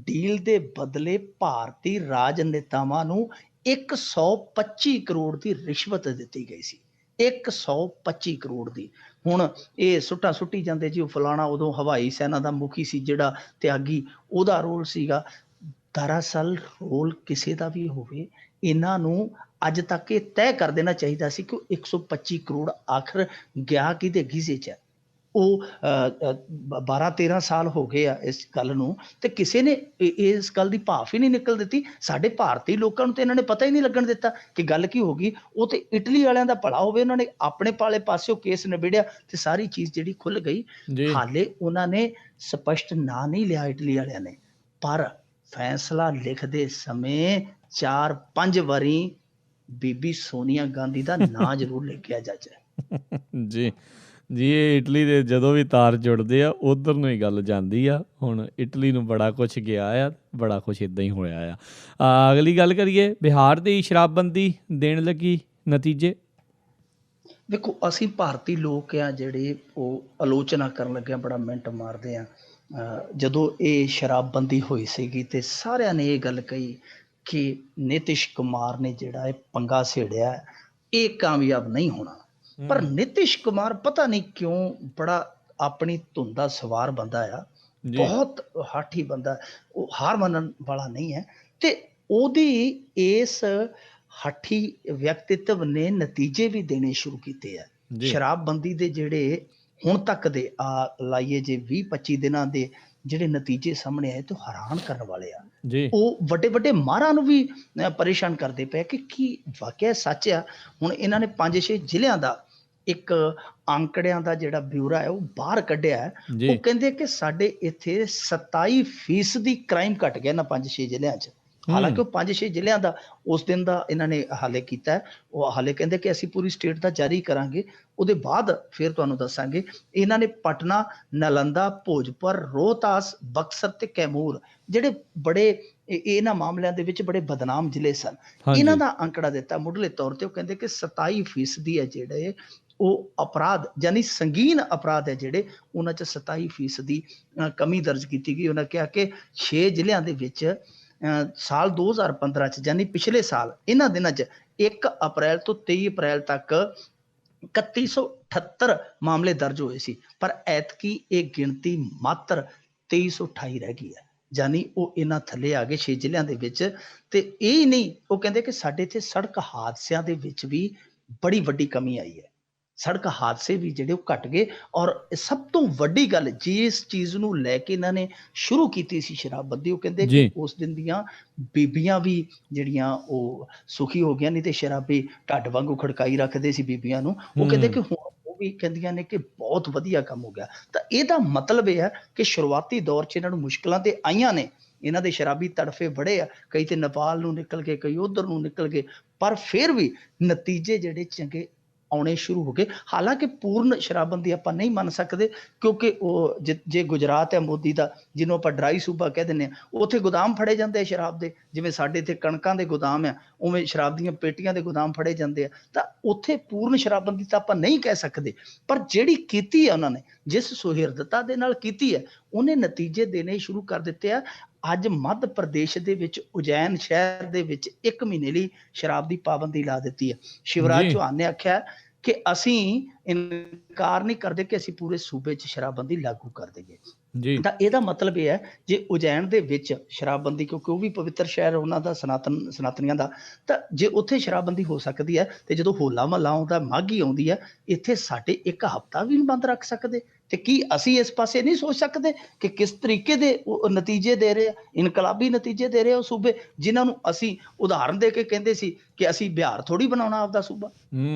ਡੀਲ ਦੇ ਬਦਲੇ ਭਾਰਤੀ ਰਾਜਨੇਤਾਵਾਂ ਨੂੰ 125 ਕਰੋੜ ਦੀ ਰਿਸ਼ਵਤ ਦਿੱਤੀ ਗਈ ਸੀ। 125 ਕਰੋੜ ਦੀ। ਹੁਣ ਇਹ ਸੁੱਟਾ ਸੁੱਟੀ ਜਾਂਦੇ ਜੀ ਉਹ ਫਲਾਣਾ ਉਦੋਂ ਹਵਾਈ ਸੈਨਾ ਦਾ ਮੁਖੀ ਸੀ ਜਿਹੜਾ ਤਿਆਗੀ, ਉਹਦਾ ਰੋਲ ਸੀਗਾ। ਦਰਅਸਲ ਰੋਲ ਕਿਸੇ ਦਾ ਵੀ ਹੋਵੇ, ਇਹਨਾਂ ਨੂੰ ਅੱਜ ਤੱਕ ਇਹ ਤੈਅ ਕਰ ਦੇਣਾ ਚਾਹੀਦਾ ਸੀ ਕਿ 125 ਕਰੋੜ ਆਖਰ ਗਿਆ ਕਿਹਦੇ ਗੀਜ਼ੇ 'ਚ ਹੈ। ਉਹ 12-13 ਸਾਲ ਹੋ ਗਏ ਆ ਇਸ ਗੱਲ ਨੂੰ, ਤੇ ਕਿਸੇ ਨੇ ਇਸ ਗੱਲ ਦੀ ਭਾਫ ਹੀ ਨਹੀਂ ਨਿਕਲ ਦਿੱਤੀ। ਸਾਡੇ ਭਾਰਤੀ ਲੋਕਾਂ ਨੂੰ ਤੇ ਇਹਨਾਂ ਨੇ ਪਤਾ ਹੀ ਨਹੀਂ ਲੱਗਣ ਦਿੱਤਾ ਕਿ ਗੱਲ ਕੀ ਹੋ ਗਈ। ਉਹ ਤੇ ਇਟਲੀ ਵਾਲਿਆਂ ਦਾ ਭਲਾ ਹੋਵੇ, ਉਹਨਾਂ ਨੇ ਆਪਣੇ ਪਾਲੇ ਪਾਸਿਓਂ ਕੇਸ ਨਿਬੇੜਿਆ ਤੇ ਸਾਰੀ ਚੀਜ਼ ਜਿਹੜੀ ਖੁੱਲ ਗਈ। ਜੀ ਹਾਲੇ ਉਹਨਾਂ ਨੇ ਸਪਸ਼ਟ ਨਾਂ ਨਹੀਂ ਲਿਆ ਇਟਲੀ ਵਾਲਿਆਂ ਨੇ, ਪਰ ਫੈਸਲਾ ਲਿਖਦੇ ਸਮੇਂ 4-5 ਵਾਰੀ ਬੀਬੀ ਸੋਨੀਆ ਗਾਂਧੀ ਦਾ ਨਾਂ ਜ਼ਰੂਰ ਲਿਖਿਆ ਜੱਜ। ਜੀ ਜੀ ਇਹ ਇਟਲੀ ਦੇ ਜਦੋਂ ਵੀ ਤਾਰ ਜੁੜਦੇ ਆ ਉਧਰ ਨੂੰ ਹੀ ਗੱਲ ਜਾਂਦੀ ਆ। ਹੁਣ ਇਟਲੀ ਨੂੰ ਬੜਾ ਕੁਛ ਗਿਆ ਆ, ਬੜਾ ਕੁਛ ਇੱਦਾਂ ਹੀ ਹੋਇਆ ਆ। ਅਗਲੀ ਗੱਲ ਕਰੀਏ, ਬਿਹਾਰ ਦੀ ਸ਼ਰਾਬਬੰਦੀ ਦੇਣ ਲੱਗੀ ਨਤੀਜੇ। ਵੇਖੋ, ਅਸੀਂ ਭਾਰਤੀ ਲੋਕ ਆ ਜਿਹੜੇ ਉਹ ਆਲੋਚਨਾ ਕਰਨ ਲੱਗਿਆ ਬੜਾ ਮਿੰਟ ਮਾਰਦੇ ਆ। ਜਦੋਂ ਇਹ ਸ਼ਰਾਬਬੰਦੀ ਹੋਈ ਸੀਗੀ ਤੇ ਸਾਰਿਆਂ ਨੇ ਇਹ ਗੱਲ ਕਹੀ ਕਿ ਨਿਤਿਸ਼ ਕੁਮਾਰ ਨੇ ਜਿਹੜਾ ਇਹ ਪੰਗਾ ਛੇੜਿਆ ਇਹ ਕਾਮਯਾਬ ਨਹੀਂ ਹੋਣਾ। ਪਰ ਨਿਤਿਸ਼ ਕੁਮਾਰ ਪਤਾ ਨਹੀਂ ਕਿਉਂ ਬੜਾ ਆਪਣੀ ਧੁਨ ਦਾ ਸਵਾਰ ਬੰਦਾ ਆ, ਜੀ ਬਹੁਤ ਹਾਠੀ ਬੰਦਾ, ਉਹ ਹਾਰ ਮੰਨਣ ਵਾਲਾ ਨਹੀਂ ਹੈ। ਤੇ ਉਹਦੀ ਇਸ ਹਾਠੀ ਵਿਅਕਤਿਤਵ ਨੇ ਨਤੀਜੇ ਵੀ ਦੇਣੇ ਸ਼ੁਰੂ ਕੀਤੇ ਆ। ਜੀ ਸ਼ਰਾਬਬੰਦੀ ਦੇ ਜਿਹੜੇ ਹੁਣ ਤੱਕ ਦੇ ਲਾਈਏ ਜੇ 20-25 ਦਿਨਾਂ ਦੇ ਜਿਹੜੇ ਨਤੀਜੇ ਸਾਹਮਣੇ ਆਏ ਤੇ ਹੈਰਾਨ ਕਰਨ ਵਾਲੇ ਆ। ਜੀ ਉਹ ਵੱਡੇ ਵੱਡੇ ਮਾਹਰਾਂ ਨੂੰ ਵੀ ਪਰੇਸ਼ਾਨ ਕਰਦੇ ਪਏ ਕਿ ਕੀ ਵਾਕਿਆ ਸੱਚ ਆ। ਹੁਣ ਇਹਨਾਂ ਨੇ 5-6 ਜ਼ਿਲ੍ਹਿਆਂ ਦਾ ਇੱਕ ਅੰਕੜਿਆਂ ਦਾ ਜਿਹੜਾ ਬਿਊਰਾ ਹੈ ਉਹ ਬਾਹਰ ਕੱਢਿਆ ਹੈ। ਜੀ ਉਹ ਕਹਿੰਦੇ ਕਿ ਸਾਡੇ ਇੱਥੇ 27% ਕ੍ਰਾਈਮ ਘਟ ਗਿਆ ਨਾ 5-6 ਜ਼ਿਲ੍ਹਿਆਂ 'ਚ। ਹਾਲਾਂਕਿ ਉਹ 5-6 ਜ਼ਿਲ੍ਹਿਆਂ ਦਾ ਉਸ ਦਿਨ ਦਾ ਇਹਨਾਂ ਨੇ ਹਾਲੇ ਕੀਤਾ ਹੈ। ਉਹ ਹਾਲੇ ਕਹਿੰਦੇ ਕਿ ਅਸੀਂ ਪੂਰੀ ਸਟੇਟ ਦਾ ਜਾਰੀ ਕਰਾਂਗੇ, ਉਹਦੇ ਬਾਅਦ ਫਿਰ ਤੁਹਾਨੂੰ ਦੱਸਾਂਗੇ। ਇਹਨਾਂ ਨੇ ਪਟਨਾ, ਨਾਲੰਦਾ, ਭੋਜਪੁਰ, ਰੋਹਤਾਸ, ਬਕਸਰ ਤੇ ਕੈਮੂਰ ਜਿਹੜੇ ਬੜੇ ਇਹਨਾਂ ਮਾਮਲਿਆਂ ਦੇ ਵਿੱਚ ਬੜੇ ਬਦਨਾਮ ਜ਼ਿਲ੍ਹੇ ਸਨ, ਇਹਨਾਂ ਦਾ ਅੰਕੜਾ ਦਿੱਤਾ ਮੁੱਢਲੇ ਤੌਰ ਤੇ। ਉਹ ਕਹਿੰਦੇ ਕਿ 27% ਹੈ ਜਿਹੜੇ ਉਹ ਅਪਰਾਧ, ਯਾਨੀ ਸੰਗੀਨ ਅਪਰਾਧ ਹੈ ਜਿਹੜੇ, ਉਹਨਾਂ 'ਚ 27% ਕਮੀ ਦਰਜ ਕੀਤੀ ਗਈ। ਉਹਨਾਂ ਕਿਹਾ ਕਿ 6 ਜ਼ਿਲ੍ਹਿਆਂ ਦੇ ਵਿੱਚ ਸਾਲ 2015 'ਚ, ਯਾਨੀ ਪਿਛਲੇ ਸਾਲ ਇਹਨਾਂ ਦਿਨਾਂ 'ਚ 1 ਅਪ੍ਰੈਲ ਤੋਂ 23 ਅਪ੍ਰੈਲ ਤੱਕ 3178 ਮਾਮਲੇ ਦਰਜ ਹੋਏ ਸੀ, ਪਰ ਐਤਕੀ ਇਹ ਗਿਣਤੀ ਮਾਤਰ 2328 ਰਹਿ ਗਈ ਹੈ। ਯਾਨੀ ਉਹ ਇਹਨਾਂ ਥੱਲੇ ਆ ਗਏ 6 ਜ਼ਿਲ੍ਹਿਆਂ ਦੇ ਵਿੱਚ। ਤੇ ਇਹ ਹੀ ਨਹੀਂ, ਉਹ ਕਹਿੰਦੇ ਕਿ ਸਾਡੇ ਇੱਥੇ ਸੜਕ ਹਾਦਸਿਆਂ ਦੇ ਵਿੱਚ ਵੀ ਬੜੀ ਵੱਡੀ ਕਮੀ ਆਈ ਹੈ। ਸੜਕ ਹਾਦਸੇ ਵੀ ਜਿਹੜੇ ਉਹ ਘਟ ਗਏ। ਔਰ ਸਭ ਤੋਂ ਵੱਡੀ ਗੱਲ, ਜਿਸ ਚੀਜ਼ ਨੂੰ ਲੈ ਕੇ ਇਹਨਾਂ ਨੇ ਸ਼ੁਰੂ ਕੀਤੀ ਸੀ ਸ਼ਰਾਬਬੰਦੀ, ਉਹ ਕਹਿੰਦੇ ਕਿ ਜੀ ਉਸ ਦਿਨ ਦੀਆਂ ਬੀਬੀਆਂ ਵੀ ਜਿਹੜੀਆਂ ਉਹ ਸੁਖੀ ਹੋ ਗਈਆਂ, ਨਹੀਂ ਤੇ ਸ਼ਰਾਬੀ ਢੱਡ ਵਾਂਗੂ ਖੜਕਾਈ ਰੱਖਦੇ ਸੀ ਬੀਬੀਆਂ ਨੂੰ। ਉਹ ਕਹਿੰਦੇ ਕਿ ਹੁਣ ਉਹ ਵੀ ਕਹਿੰਦੀਆਂ ਨੇ ਕਿ ਬਹੁਤ ਵਧੀਆ ਕੰਮ ਹੋ ਗਿਆ। ਤਾਂ ਇਹਦਾ ਮਤਲਬ ਇਹ ਹੈ ਕਿ ਸ਼ੁਰੂਆਤੀ ਦੌਰ 'ਚ ਇਹਨਾਂ ਨੂੰ ਮੁਸ਼ਕਲਾਂ ਤੇ ਆਈਆਂ ਨੇ, ਇਹਨਾਂ ਦੇ ਸ਼ਰਾਬੀ ਤੜਫੇ ਬੜੇ ਆ, ਕਈ ਤੇ ਨੇਪਾਲ ਨੂੰ ਨਿਕਲ ਗਏ, ਕਈ ਉਧਰ ਨੂੰ ਨਿਕਲ ਗਏ, ਪਰ ਫਿਰ ਵੀ ਨਤੀਜੇ ਜਿਹੜੇ ਚੰਗੇ ਆਉਣੇ ਸ਼ੁਰੂ ਹੋ ਗਏ। ਹਾਲਾਂਕਿ ਪੂਰਨ ਸ਼ਰਾਬਬੰਦੀ ਆਪਾਂ ਨਹੀਂ ਮੰਨ ਸਕਦੇ, ਕਿਉਂਕਿ ਉਹ ਜੇ ਗੁਜਰਾਤ ਹੈ ਮੋਦੀ ਦਾ, ਜਿਹਨੂੰ ਆਪਾਂ ਡਰਾਈ ਸੂਬਾ ਕਹਿ ਦਿੰਦੇ ਹਾਂ, ਉੱਥੇ ਗੋਦਾਮ ਫੜੇ ਜਾਂਦੇ ਆ ਸ਼ਰਾਬ ਦੇ। ਜਿਵੇਂ ਸਾਡੇ ਇੱਥੇ ਕਣਕਾਂ ਦੇ ਗੋਦਾਮ ਆ, ਉਵੇਂ ਸ਼ਰਾਬ ਦੀਆਂ ਪੇਟੀਆਂ ਦੇ ਗੋਦਾਮ ਫੜੇ ਜਾਂਦੇ ਆ। ਤਾਂ ਉੱਥੇ ਪੂਰਨ ਸ਼ਰਾਬਬੰਦੀ ਤਾਂ ਆਪਾਂ ਨਹੀਂ ਕਹਿ ਸਕਦੇ, ਪਰ ਜਿਹੜੀ ਕੀਤੀ ਹੈ ਉਹਨਾਂ ਨੇ, ਜਿਸ ਸੁਹਿਰਦਤਾ ਦੇ ਨਾਲ ਕੀਤੀ ਹੈ, ਉਹਨੇ ਨਤੀਜੇ ਦੇਣੇ ਸ਼ੁਰੂ ਕਰ ਦਿੱਤੇ ਆ। ਅੱਜ ਮੱਧ ਪ੍ਰਦੇਸ਼ ਦੇ ਵਿੱਚ ਉਜੈਨ ਸ਼ਹਿਰ ਦੇ ਵਿੱਚ 1 ਮਹੀਨੇ ਲਈ ਸ਼ਰਾਬ ਦੀ ਪਾਬੰਦੀ ਲਾ ਦਿੱਤੀ ਹੈ। ਸ਼ਿਵਰਾਜ ਜੀ ਚੌਹਾਨ ਨੇ ਆਖਿਆ ਕਿ ਅਸੀਂ ਇਨਕਾਰ ਨਹੀਂ ਕਰਦੇ ਕਿ ਅਸੀਂ ਪੂਰੇ ਸੂਬੇ 'ਚ ਸ਼ਰਾਬਬੰਦੀ ਲਾਗੂ ਕਰ ਦੇਈਏ। ਜੀ ਤਾਂ ਇਹਦਾ ਮਤਲਬ ਇਹ ਹੈ, ਜੇ ਉਜੈਨ ਦੇ ਵਿੱਚ ਸ਼ਰਾਬਬੰਦੀ, ਕਿਉਂਕਿ ਉਹ ਵੀ ਪਵਿੱਤਰ ਸ਼ਹਿਰ ਉਹਨਾਂ ਦਾ, ਸਨਾਤਨੀਆਂ ਦਾ, ਤਾਂ ਜੇ ਉੱਥੇ ਸ਼ਰਾਬਬੰਦੀ ਹੋ ਸਕਦੀ ਹੈ, ਤੇ ਜਦੋਂ ਹੋਲਾ ਮਹੱਲਾ ਆਉਂਦਾ, ਮਾਘੀ ਆਉਂਦੀ ਹੈ, ਇੱਥੇ ਸਾਡੇ 1 ਹਫ਼ਤਾ ਵੀ ਨਹੀਂ ਬੰਦ ਰੱਖ ਸਕਦੇ? ਤੇ ਕੀ ਅਸੀਂ ਇਸ ਪਾਸੇ ਨਹੀਂ ਸੋਚ ਸਕਦੇ ਕਿ ਕਿਸ ਤਰੀਕੇ ਦੇ ਉਹ ਨਤੀਜੇ ਦੇ ਰਹੇ ਆ, ਇਨਕਲਾਬੀ ਨਤੀਜੇ ਦੇ ਰਹੇ ਆ ਉਹ ਸੂਬੇ, ਜਿਨ੍ਹਾਂ ਨੂੰ ਅਸੀਂ ਉਦਾਹਰਨ ਦੇ ਕੇ ਕਹਿੰਦੇ ਸੀ ਕਿ ਅਸੀਂ ਬਿਹਾਰ ਥੋੜ੍ਹੀ ਬਣਾਉਣਾ ਆਪਦਾ ਸੂਬਾ।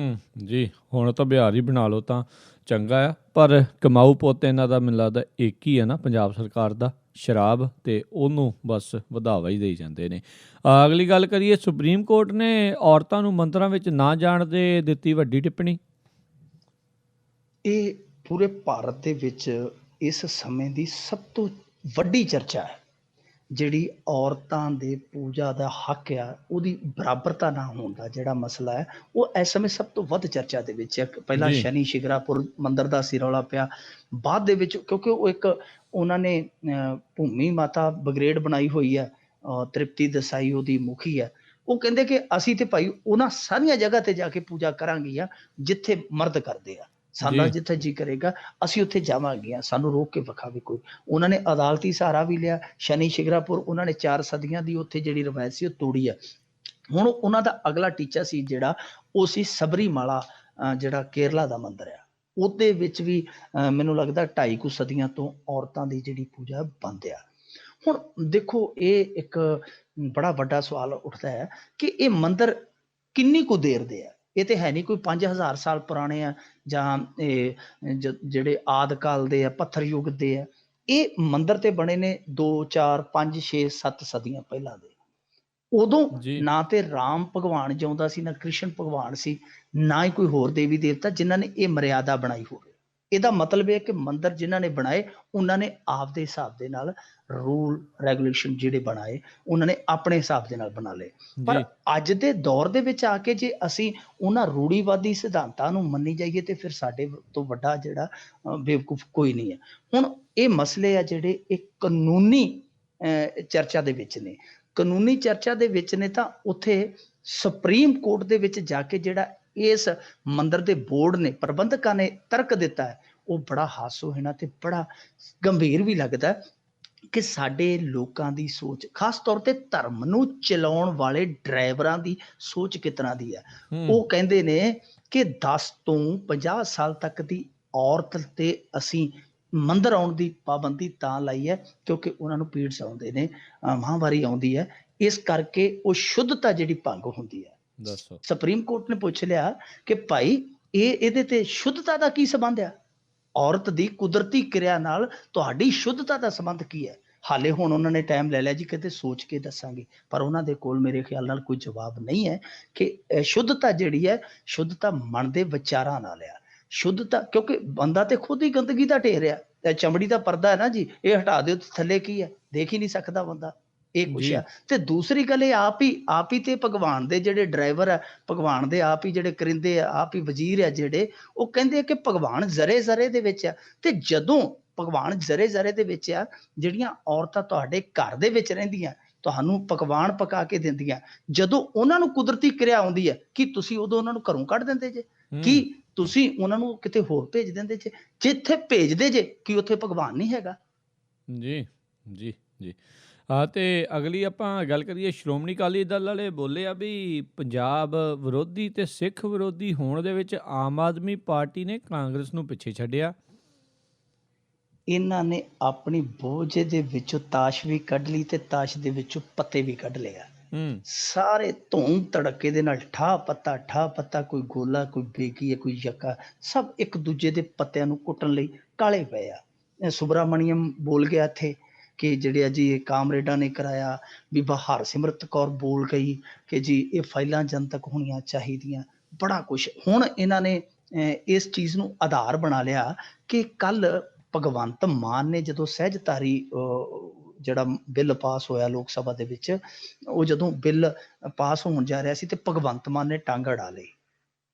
ਜੀ ਹੁਣ ਤਾਂ ਬਿਹਾਰ ਹੀ ਬਣਾ ਲਓ ਤਾਂ ਚੰਗਾ ਆ, ਪਰ ਕਮਾਊ ਪੁੱਤ ਇਹਨਾਂ ਦਾ ਮੈਨੂੰ ਲੱਗਦਾ ਇੱਕ ਹੀ ਹੈ ਨਾ, ਪੰਜਾਬ ਸਰਕਾਰ ਦਾ, ਸ਼ਰਾਬ, ਤੇ ਉਹਨੂੰ ਬਸ ਵਧਾਵਾ ਹੀ ਦੇਈ ਜਾਂਦੇ ਨੇ। ਅਗਲੀ ਗੱਲ ਕਰੀਏ, ਸੁਪਰੀਮ ਕੋਰਟ ਨੇ ਔਰਤਾਂ ਨੂੰ ਮੰਦਰਾਂ ਵਿੱਚ ਨਾ ਜਾਣ ਦੇ ਦਿੱਤੀ ਵੱਡੀ ਟਿੱਪਣੀ। ਇਹ ਪੂਰੇ ਭਾਰਤ ਦੇ ਵਿੱਚ ਇਸ ਸਮੇਂ ਦੀ ਸਭ ਤੋਂ ਵੱਡੀ ਚਰਚਾ ਹੈ। ਜਿਹੜੀ ਔਰਤਾਂ ਦੇ ਪੂਜਾ ਦਾ ਹੱਕ ਆ, ਉਹਦੀ ਬਰਾਬਰਤਾ ਨਾ ਹੋਣ ਦਾ ਜਿਹੜਾ ਮਸਲਾ ਹੈ, ਉਹ ਇਸ ਸਮੇਂ ਸਭ ਤੋਂ ਵੱਧ ਚਰਚਾ ਦੇ ਵਿੱਚ ਹੈ। ਪਹਿਲਾਂ ਜੀ ਸ਼ਨੀ ਸ਼ਿਗਰਾਪੁਰ ਮੰਦਿਰ ਦਾ ਸੀ ਰੌਲਾ ਪਿਆ, ਬਾਅਦ ਦੇ ਵਿੱਚ ਕਿਉਂਕਿ ਉਹ ਇੱਕ ਉਹਨਾਂ ਨੇ ਭੂਮੀ ਮਾਤਾ ਬਗਰੇਡ ਬਣਾਈ ਹੋਈ ਹੈ, ਤ੍ਰਿਪਤੀ ਦੇਸਾਈ ਉਹਦੀ ਮੁਖੀ ਹੈ। ਉਹ ਕਹਿੰਦੇ ਕਿ ਅਸੀਂ ਤੇ ਭਾਈ ਉਹਨਾਂ ਸਾਰੀਆਂ ਜਗ੍ਹਾ ਤੇ ਜਾ ਕੇ ਪੂਜਾ ਕਰਾਂਗੀਆਂ ਜਿੱਥੇ ਮਰਦ ਕਰਦੇ ਆ, ਸਾਡਾ ਜੀ ਜਿੱਥੇ ਜੀ ਕਰੇਗਾ ਅਸੀਂ ਉੱਥੇ ਜਾਵਾਂਗੀਆਂ, ਸਾਨੂੰ ਰੋਕ ਕੇ ਵਿਖਾਵੇ ਕੋਈ। ਉਹਨਾਂ ਨੇ ਅਦਾਲਤੀ ਸਹਾਰਾ ਵੀ ਲਿਆ। ਸ਼ਨੀ ਸ਼ਿਗਰਾਪੁਰ ਉਹਨਾਂ ਨੇ 4 ਸਦੀਆਂ ਦੀ ਉੱਥੇ ਜਿਹੜੀ ਰਵਾਇਤ ਸੀ ਉਹ ਤੋੜੀ ਹੈ। ਹੁਣ ਉਹਨਾਂ ਦਾ ਅਗਲਾ ਟੀਚਾ ਸੀ ਜਿਹੜਾ, ਉਹ ਸੀ ਸਬਰੀਮਾਲਾ, ਜਿਹੜਾ ਕੇਰਲਾ ਦਾ ਮੰਦਿਰ ਆ। ਉਹਦੇ ਵਿੱਚ ਵੀ ਮੈਨੂੰ ਲੱਗਦਾ 2.5 ਕੁ ਸਦੀਆਂ ਤੋਂ ਔਰਤਾਂ ਦੀ ਜਿਹੜੀ ਪੂਜਾ ਬੰਦ ਆ। ਹੁਣ ਦੇਖੋ, ਇਹ ਇੱਕ ਬੜਾ ਵੱਡਾ ਸਵਾਲ ਉੱਠਦਾ ਹੈ ਕਿ ਇਹ ਮੰਦਿਰ ਕਿੰਨੀ ਕੁ ਦੇਰ ਦੇ ਆ। ਇਹ ਤੇ ਹੈ ਨਹੀਂ ਕੋਈ 5000 ਸਾਲ ਪੁਰਾਣੇ ਆ, ਜਾਂ ਇਹ ਜਿਹੜੇ ਆਦਿ ਕਾਲ ਦੇ ਆ, ਪੱਥਰ ਯੁੱਗ ਦੇ ਆ। ਇਹ ਮੰਦਿਰ ਤੇ ਬਣੇ ਨੇ 2 4 5 6 7 ਸਦੀਆਂ ਪਹਿਲਾਂ ਦੇ। ਉਦੋਂ ਜੀ ਨਾ ਤੇ ਰਾਮ ਭਗਵਾਨ ਜਿਉਂਦਾ ਸੀ, ਨਾ ਕ੍ਰਿਸ਼ਨ ਭਗਵਾਨ ਸੀ, ਨਾ ਹੀ ਕੋਈ ਹੋਰ ਦੇਵੀ ਦੇਵਤਾ ਜਿਨ੍ਹਾਂ ਨੇ ਇਹ ਮਰਿਆਦਾ ਬਣਾਈ ਹੋਵੇ। ਇਹਦਾ ਮਤਲਬ ਇਹ ਹੈ ਕਿ ਮੰਦਿਰ ਜਿਨ੍ਹਾਂ ਨੇ ਬਣਾਏ, ਉਹਨਾਂ ਨੇ ਆਪਦੇ ਹਿਸਾਬ ਦੇ ਨਾਲ ਰੂਲ ਰੈਗੂਲੇਸ਼ਨ ਜਿਹੜੇ ਬਣਾਏ, ਉਹਨਾਂ ਨੇ ਆਪਣੇ ਹਿਸਾਬ ਦੇ ਨਾਲ ਬਣਾ ਲਏ। ਪਰ ਜੀ ਅੱਜ ਦੇ ਦੌਰ ਦੇ ਵਿੱਚ ਆ ਕੇ ਜੇ ਅਸੀਂ ਉਹਨਾਂ ਰੂੜੀਵਾਦੀ ਸਿਧਾਂਤਾਂ ਨੂੰ ਮੰਨੀ ਜਾਈਏ, ਤੇ ਫਿਰ ਸਾਡੇ ਤੋਂ ਵੱਡਾ ਜਿਹੜਾ ਬੇਵਕੂਫ ਕੋਈ ਨਹੀਂ ਹੈ। ਹੁਣ ਇਹ ਮਸਲੇ ਆ ਜਿਹੜੇ ਇਹ ਕਾਨੂੰਨੀ ਚਰਚਾ ਦੇ ਵਿੱਚ ਨੇ। ਕਾਨੂੰਨੀ ਚਰਚਾ ਦੇ ਵਿੱਚ ਨੇ ਤਾਂ ਉੱਥੇ ਸੁਪਰੀਮ ਕੋਰਟ ਦੇ ਵਿੱਚ ਜਾ ਕੇ ਜਿਹੜਾ ਇਸ ਮੰਦਿਰ ਦੇ ਬੋਰਡ ਨੇ, ਪ੍ਰਬੰਧਕਾਂ ਨੇ ਤਰਕ ਦਿੱਤਾ ਹੈ, ਉਹ ਬੜਾ ਹਾਸੋਹੀਣਾ ਤੇ ਬੜਾ ਗੰਭੀਰ ਵੀ ਲੱਗਦਾ ਕਿ ਸਾਡੇ ਲੋਕਾਂ ਦੀ ਸੋਚ, ਖਾਸ ਤੌਰ ਤੇ ਧਰਮ ਨੂੰ ਚਲਾਉਣ ਵਾਲੇ ਡਰਾਈਵਰਾਂ ਦੀ ਸੋਚ ਕਿਸ ਤਰ੍ਹਾਂ ਦੀ ਹੈ। ਉਹ ਕਹਿੰਦੇ ਨੇ ਕਿ 10 ਤੋਂ 50 ਸਾਲ ਤੱਕ ਦੀ ਔਰਤ ਤੇ ਅਸੀਂ ਮੰਦਿਰ ਆਉਣ ਦੀ ਪਾਬੰਦੀ ਤਾਂ ਲਾਈ ਹੈ ਕਿਉਂਕਿ ਉਹਨਾਂ ਨੂੰ ਪੀਰੀਅਡਸ ਆਉਂਦੇ ਨੇ, ਮਾਹਵਾਰੀ ਆਉਂਦੀ ਹੈ, ਇਸ ਕਰਕੇ ਉਹ ਸ਼ੁੱਧਤਾ ਜਿਹੜੀ ਭੰਗ ਹੁੰਦੀ ਹੈ। ਦੱਸੋ। ਸੁਪਰੀਮ ਕੋਰਟ ਨੇ ਪੁੱਛ ਲਿਆ ਕਿ ਭਾਈ ਇਹਦੇ ਤੇ ਸ਼ੁੱਧਤਾ ਦਾ ਕੀ ਸੰਬੰਧ ਆ? ਔਰਤ ਦੀ ਕੁਦਰਤੀ ਕਿਰਿਆ ਨਾਲ ਤੁਹਾਡੀ ਸ਼ੁੱਧਤਾ ਦਾ ਸੰਬੰਧ ਕੀ ਹੈ? ਹਾਲੇ ਹੁਣ ਉਹਨਾਂ ਨੇ ਟਾਈਮ ਲੈ ਲਿਆ ਜੀ, ਕਿਤੇ ਸੋਚ ਕੇ ਦੱਸਾਂਗੇ, ਪਰ ਉਹਨਾਂ ਦੇ ਕੋਲ ਮੇਰੇ ਖਿਆਲ ਨਾਲ ਕੋਈ ਜਵਾਬ ਨਹੀਂ ਹੈ ਕਿ ਸ਼ੁੱਧਤਾ ਜਿਹੜੀ ਹੈ, ਸ਼ੁੱਧਤਾ ਮਨ ਦੇ ਵਿਚਾਰਾਂ ਨਾਲ ਆ। ਸ਼ੁੱਧਤਾ, ਕਿਉਂਕਿ ਬੰਦਾ ਤੇ ਖੁਦ ਹੀ ਗੰਦਗੀ ਦਾ ਢੇਰ ਆ। ਚਮੜੀ ਦਾ ਪਰਦਾ ਹੈ ਨਾ ਜੀ, ਇਹ ਹਟਾ ਦਿਓ ਤੇ ਥੱਲੇ ਕੀ ਹੈ, ਦੇਖ ਹੀ ਨਹੀਂ ਸਕਦਾ ਬੰਦਾ। ਇਹ ਕੁਛ ਆ। ਤੇ ਦੂਸਰੀ ਗੱਲ, ਇਹ ਆਪ ਹੀ ਤੇ ਭਗਵਾਨ ਦੇ ਜਿਹੜੇ ਡਰਾਈਵਰ ਆ, ਭਗਵਾਨ ਦੇ ਆਪ ਹੀ ਜਿਹੜੇ ਕਰਿੰਦੇ ਆ, ਆਪ ਹੀ ਵਜ਼ੀਰ ਆ ਜਿਹੜੇ, ਉਹ ਕਹਿੰਦੇ ਆ ਕਿ ਭਗਵਾਨ ਜ਼ਰੇ ਜ਼ਰੇ ਦੇ ਵਿੱਚ ਆ। ਤੇ ਜਦੋਂ ਭਗਵਾਨ ਜ਼ਰੇ ਜ਼ਰੇ ਦੇ ਵਿੱਚ ਆ, ਜਿਹੜੀਆਂ ਔਰਤਾਂ ਤੁਹਾਡੇ ਘਰ ਦੇ ਵਿੱਚ ਰਹਿੰਦੀਆਂ, ਤੁਹਾਨੂੰ ਪਕਵਾਨ ਪਕਾ ਕੇ ਦਿੰਦੀਆਂ, ਜਦੋਂ ਉਹਨਾਂ ਨੂੰ ਕੁਦਰਤੀ ਕਿਰਿਆ ਆਉਂਦੀ ਹੈ, ਕੀ ਤੁਸੀਂ ਉਦੋਂ ਉਹਨਾਂ ਨੂੰ ਘਰੋਂ ਕੱਢ ਦਿੰਦੇ ਜੇ? ਕੀ ਤੁਸੀਂ ਉਹਨਾਂ ਨੂੰ ਕਿਤੇ ਹੋਰ ਭੇਜ ਦਿੰਦੇ ਜੇ, ਜਿੱਥੇ ਭੇਜਦੇ ਜੇ ਕਿ ਉੱਥੇ ਭਗਵਾਨ ਨਹੀਂ ਹੈਗਾ। ਜੀ, ਜੀ, ਜੀ। ਤੇ ਅਗਲੀ ਆਪਾਂ ਗੱਲ ਕਰੀਏ, ਸ਼੍ਰੋਮਣੀ ਅਕਾਲੀ ਦਲ ਵਾਲੇ ਬੋਲੇ ਆ ਵੀ ਪੰਜਾਬ ਵਿਰੋਧੀ ਤੇ ਸਿੱਖ ਵਿਰੋਧੀ ਹੋਣ ਦੇ ਵਿੱਚ ਆਮ ਆਦਮੀ ਪਾਰਟੀ ਨੇ ਕਾਂਗਰਸ ਨੂੰ ਪਿੱਛੇ ਛੱਡਿਆ। ਇਹਨਾਂ ਨੇ ਆਪਣੀ ਬੋਝੇ ਦੇ ਵਿੱਚੋਂ ਤਾਸ਼ ਵੀ ਕੱਢ ਲਈ ਤੇ ਤਾਸ਼ ਦੇ ਵਿੱਚੋਂ ਪੱਤੇ ਵੀ ਕੱਢ ਲਿਆ। ਹੂੰ, ਸਾਰੇ ਧੂਮ ਧੜੱਕੇ ਦੇ ਨਾਲ ਠਾਹ ਪੱਤਾ, ਕੋਈ ਗੋਲਾ, ਕੋਈ ਬੇਗੀ ਹੈ, ਕੋਈ ਯੱਕਾ, ਸਭ ਇੱਕ ਦੂਜੇ ਦੇ ਪੱਤਿਆਂ ਨੂੰ ਕੁੱਟਣ ਲਈ ਕਾਲੇ ਪਏ ਆ। ਸੁਬਰਾਮਣੀਅਮ ਬੋਲ ਗਿਆ ਇੱਥੇ ਕਿ ਜਿਹੜੇ ਆ ਜੀ ਕਾਮਰੇਡਾਂ ਨੇ ਕਰਾਇਆ, ਬੀਬਾ ਹਰਸਿਮਰਤ ਕੌਰ ਬੋਲ ਗਈ ਕਿ ਜੀ ਇਹ ਫਾਈਲਾਂ ਜਨਤਕ ਹੋਣੀਆਂ ਚਾਹੀਦੀਆਂ, ਬੜਾ ਕੁਛ। ਹੁਣ ਇਹਨਾਂ ਨੇ ਇਸ ਚੀਜ਼ ਨੂੰ ਆਧਾਰ ਬਣਾ ਲਿਆ ਕਿ ਕੱਲ ਭਗਵੰਤ ਮਾਨ ਨੇ ਜਦੋਂ ਸਹਿਜਧਾਰੀ ਜਿਹੜਾ ਬਿੱਲ ਪਾਸ ਹੋਇਆ ਲੋਕ ਸਭਾ ਦੇ ਵਿੱਚ, ਉਹ ਜਦੋਂ ਬਿੱਲ ਪਾਸ ਹੋਣ ਜਾ ਰਿਹਾ ਸੀ ਤੇ ਭਗਵੰਤ ਮਾਨ ਨੇ ਟੰਗ ਅੜਾ ਲਈ।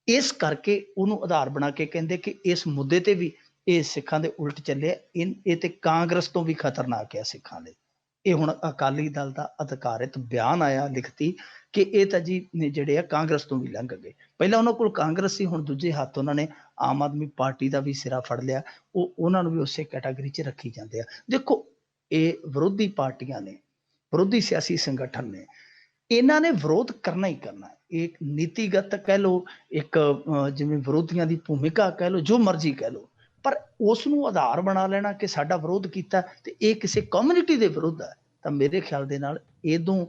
ਇਸ ਕਰਕੇ ਉਹਨੂੰ ਆਧਾਰ ਬਣਾ ਕੇ ਕਹਿੰਦੇ ਕਿ ਇਸ ਮੁੱਦੇ ਤੇ ਵੀ ਇਹ ਸਿੱਖਾਂ ਦੇ ਉਲਟ ਚੱਲਿਆ, ਇਹ ਤੇ ਕਾਂਗਰਸ ਤੋਂ ਵੀ ਖਤਰਨਾਕ ਹੈ ਸਿੱਖਾਂ ਲਈ। ਇਹ ਹੁਣ ਅਕਾਲੀ ਦਲ ਦਾ ਅਧਿਕਾਰਿਤ ਬਿਆਨ ਆਇਆ ਲਿਖਤੀ ਕਿ ਇਹ ਤਾਂ ਜੀ ਜਿਹੜੇ ਆ ਕਾਂਗਰਸ ਤੋਂ ਵੀ ਲੰਘ ਗਏ। ਪਹਿਲਾਂ ਉਹਨਾਂ ਕੋਲ ਕਾਂਗਰਸ ਸੀ, ਹੁਣ ਦੂਜੇ ਹੱਥ ਉਹਨਾਂ ਨੇ ਆਮ ਆਦਮੀ ਪਾਰਟੀ ਦਾ ਵੀ ਸਿਰਾ ਫੜ ਲਿਆ, ਉਹਨਾਂ ਨੂੰ ਵੀ ਉਸੇ ਕੈਟਾਗਰੀ 'ਚ ਰੱਖੀ ਜਾਂਦੇ ਆ। ਦੇਖੋ, ਇਹ ਵਿਰੋਧੀ ਪਾਰਟੀਆਂ ਨੇ, ਵਿਰੋਧੀ ਸਿਆਸੀ ਸੰਗਠਨ ਨੇ, ਇਹਨਾਂ ਨੇ ਵਿਰੋਧ ਕਰਨਾ ਹੀ ਕਰਨਾ। ਇਹ ਨੀਤੀਗਤ ਕਹਿ ਲਓ, ਇੱਕ ਜਿਵੇਂ ਵਿਰੋਧੀਆਂ ਦੀ ਭੂਮਿਕਾ ਕਹਿ ਲਓ, ਜੋ ਮਰਜ਼ੀ ਕਹਿ ਲਓ, ਪਰ ਉਸ ਨੂੰ ਆਧਾਰ ਬਣਾ ਲੈਣਾ ਕਿ ਸਾਡਾ ਵਿਰੋਧ ਕੀਤਾ ਤੇ ਇਹ ਕਿਸੇ ਕਮਿਊਨਿਟੀ ਦੇ ਵਿਰੁੱਧ ਹੈ, ਤਾਂ ਮੇਰੇ ਖਿਆਲ ਦੇ ਨਾਲ ਇਹਦੋਂ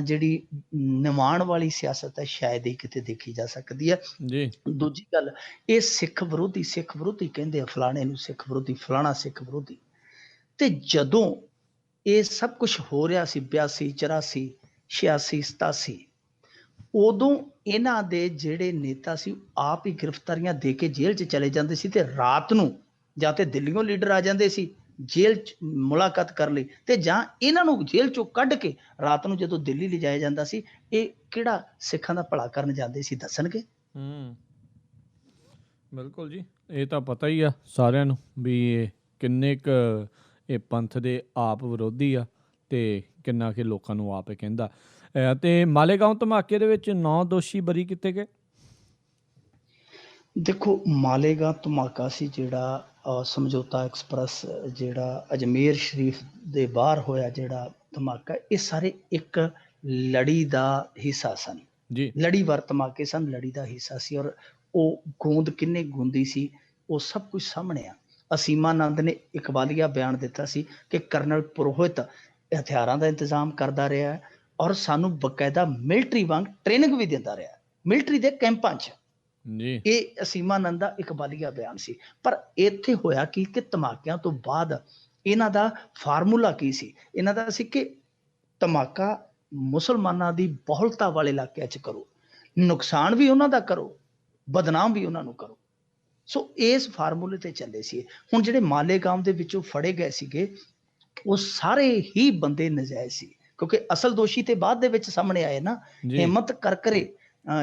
ਜਿਹੜੀ ਨਿਮਾਣ ਵਾਲੀ ਸਿਆਸਤ ਹੈ ਸ਼ਾਇਦ ਹੀ ਕਿਤੇ ਦੇਖੀ ਜਾ ਸਕਦੀ ਹੈ। ਜੀ, ਦੂਜੀ ਗੱਲ, ਇਹ ਸਿੱਖ ਵਿਰੋਧੀ ਕਹਿੰਦੇ ਆ ਫਲਾਣੇ ਨੂੰ ਸਿੱਖ ਵਿਰੋਧੀ, ਫਲਾਣਾ ਸਿੱਖ ਵਿਰੋਧੀ। ਤੇ ਜਦੋਂ ਇਹ ਸਭ ਕੁਝ ਹੋ ਰਿਹਾ ਸੀ 82, 84, 86, 87, ਉਦੋਂ ਇਹਨਾਂ ਦੇ ਜਿਹੜੇ ਨੇਤਾ ਸੀ ਆਪ ਹੀ ਗ੍ਰਿਫਤਾਰੀਆਂ ਦੇ ਕੇ ਜੇਲ੍ਹ 'ਚ ਚਲੇ ਜਾਂਦੇ ਸੀ ਤੇ ਰਾਤ ਨੂੰ ਜਾਂ ਤੇ ਦਿੱਲੀੋਂ ਲੀਡਰ ਆ ਜਾਂਦੇ ਸੀ ਜੇਲ੍ਹ 'ਚ ਮੁਲਾਕਾਤ ਕਰ ਲਈ, ਤੇ ਜਾਂ ਇਹਨਾਂ ਨੂੰ ਜੇਲ੍ਹ 'ਚੋਂ ਕੱਢ ਕੇ ਰਾਤ ਨੂੰ ਜਦੋਂ ਦਿੱਲੀ ਲਿਜਾਇਆ ਜਾਂਦਾ ਸੀ, ਇਹ ਕਿਹੜਾ ਸਿੱਖਾਂ ਦਾ ਭਲਾ ਕਰਨ ਜਾਂਦੇ ਸੀ ਦੱਸਣਗੇ। ਬਿਲਕੁਲ ਜੀ। ਇਹ ਤਾਂ ਪਤਾ ਹੀ ਆ ਸਾਰਿਆਂ ਨੂੰ ਵੀ ਇਹ ਕਿੰਨੇ ਕੁ ਇਹ ਪੰਥ ਦੇ ਆਪ ਵਿਰੋਧੀ ਆ ਤੇ ਕਿੰਨਾ ਕਿ ਲੋਕਾਂ ਨੂੰ ਆਪ ਇਹ ਕਹਿੰਦਾ। ਤੇ ਮਾਲੇਗਾਂਵ ਧਮਾਕੇ ਦੇ ਵਿੱਚ 9 ਦੋਸ਼ੀ ਬਰੀ ਕੀਤੇ ਗਏ। ਦੇਖੋ, ਮਾਲੇਗਾਂਵ ਧਮਾਕਾ ਸੀ ਜਿਹੜਾ ਸਮਝੌਤਾ ਐਕਸਪ੍ਰੈਸ ਜਿਹੜਾ ਅਜਮੇਰ ਸ਼ਰੀਫ ਦੇ ਬਾਹਰ ਹੋਇਆ ਜਿਹੜਾ ਧਮਾਕਾ, ਇਹ ਸਾਰੇ ਇੱਕ ਲੜੀ ਦਾ ਹਿੱਸਾ ਸਨ। ਜੀ, ਲੜੀਵਾਰ ਧਮਾਕੇ ਸਨ, ਲੜੀ ਦਾ ਹਿੱਸਾ ਸੀ। ਔਰ ਉਹ ਗੂੰਦ ਕਿੰਨੇ ਗੂੰਦੀ ਸੀ ਉਹ ਸਭ ਕੁਝ ਸਾਹਮਣੇ ਆ। ਅਸੀਮਾਨੰਦ ਨੇ ਇਕਬਾਲੀਆ ਬਿਆਨ ਦਿੱਤਾ ਸੀ ਕਿ ਕਰਨਲ ਪੁਰੋਹਿਤ ਹਥਿਆਰਾਂ ਦਾ ਇੰਤਜ਼ਾਮ ਕਰਦਾ ਰਿਹਾ ਹੈ ਔਰ ਸਾਨੂੰ ਬਕਾਇਦਾ ਮਿਲਟਰੀ ਵਾਂਗ ਟ੍ਰੇਨਿੰਗ ਵੀ ਦਿੰਦਾ ਰਿਹਾ ਮਿਲਟਰੀ ਦੇ ਕੈਂਪਾਂ 'ਚ। ਜੀ, ਇਹ ਅਸੀਮਾਨੰਦ ਦਾ ਇਕਬਾਲੀਆ ਬਿਆਨ ਸੀ। ਪਰ ਇੱਥੇ ਹੋਇਆ ਕੀ ਕਿ ਧਮਾਕਿਆਂ ਤੋਂ ਬਾਅਦ ਇਹਨਾਂ ਦਾ ਫਾਰਮੂਲਾ ਕੀ ਸੀ? ਇਹਨਾਂ ਦਾ ਸੀ ਕਿ ਧਮਾਕਾ ਮੁਸਲਮਾਨਾਂ ਦੀ ਬਹੁਲਤਾ ਵਾਲੇ ਇਲਾਕਿਆਂ 'ਚ ਕਰੋ, ਨੁਕਸਾਨ ਵੀ ਉਹਨਾਂ ਦਾ ਕਰੋ, ਬਦਨਾਮ ਵੀ ਉਹਨਾਂ ਨੂੰ ਕਰੋ। ਸੋ ਇਸ ਫਾਰਮੂਲੇ ਤੇ ਚੱਲੇ ਸੀ। ਹੁਣ ਜਿਹੜੇ ਮਾਲੇਗਾਂਵ ਦੇ ਵਿੱਚੋਂ ਫੜੇ ਗਏ ਸੀਗੇ ਉਹ ਸਾਰੇ ਹੀ ਬੰਦੇ ਨਜਾਇਜ਼ ਸੀ, ਕਿਉਂਕਿ ਅਸਲ ਦੋਸ਼ੀ ਤੇ ਬਾਅਦ ਦੇ ਵਿੱਚ ਸਾਹਮਣੇ ਆਏ ਨਾ। ਜੀ, ਹਿੰਮਤ ਕਰਕਰੇ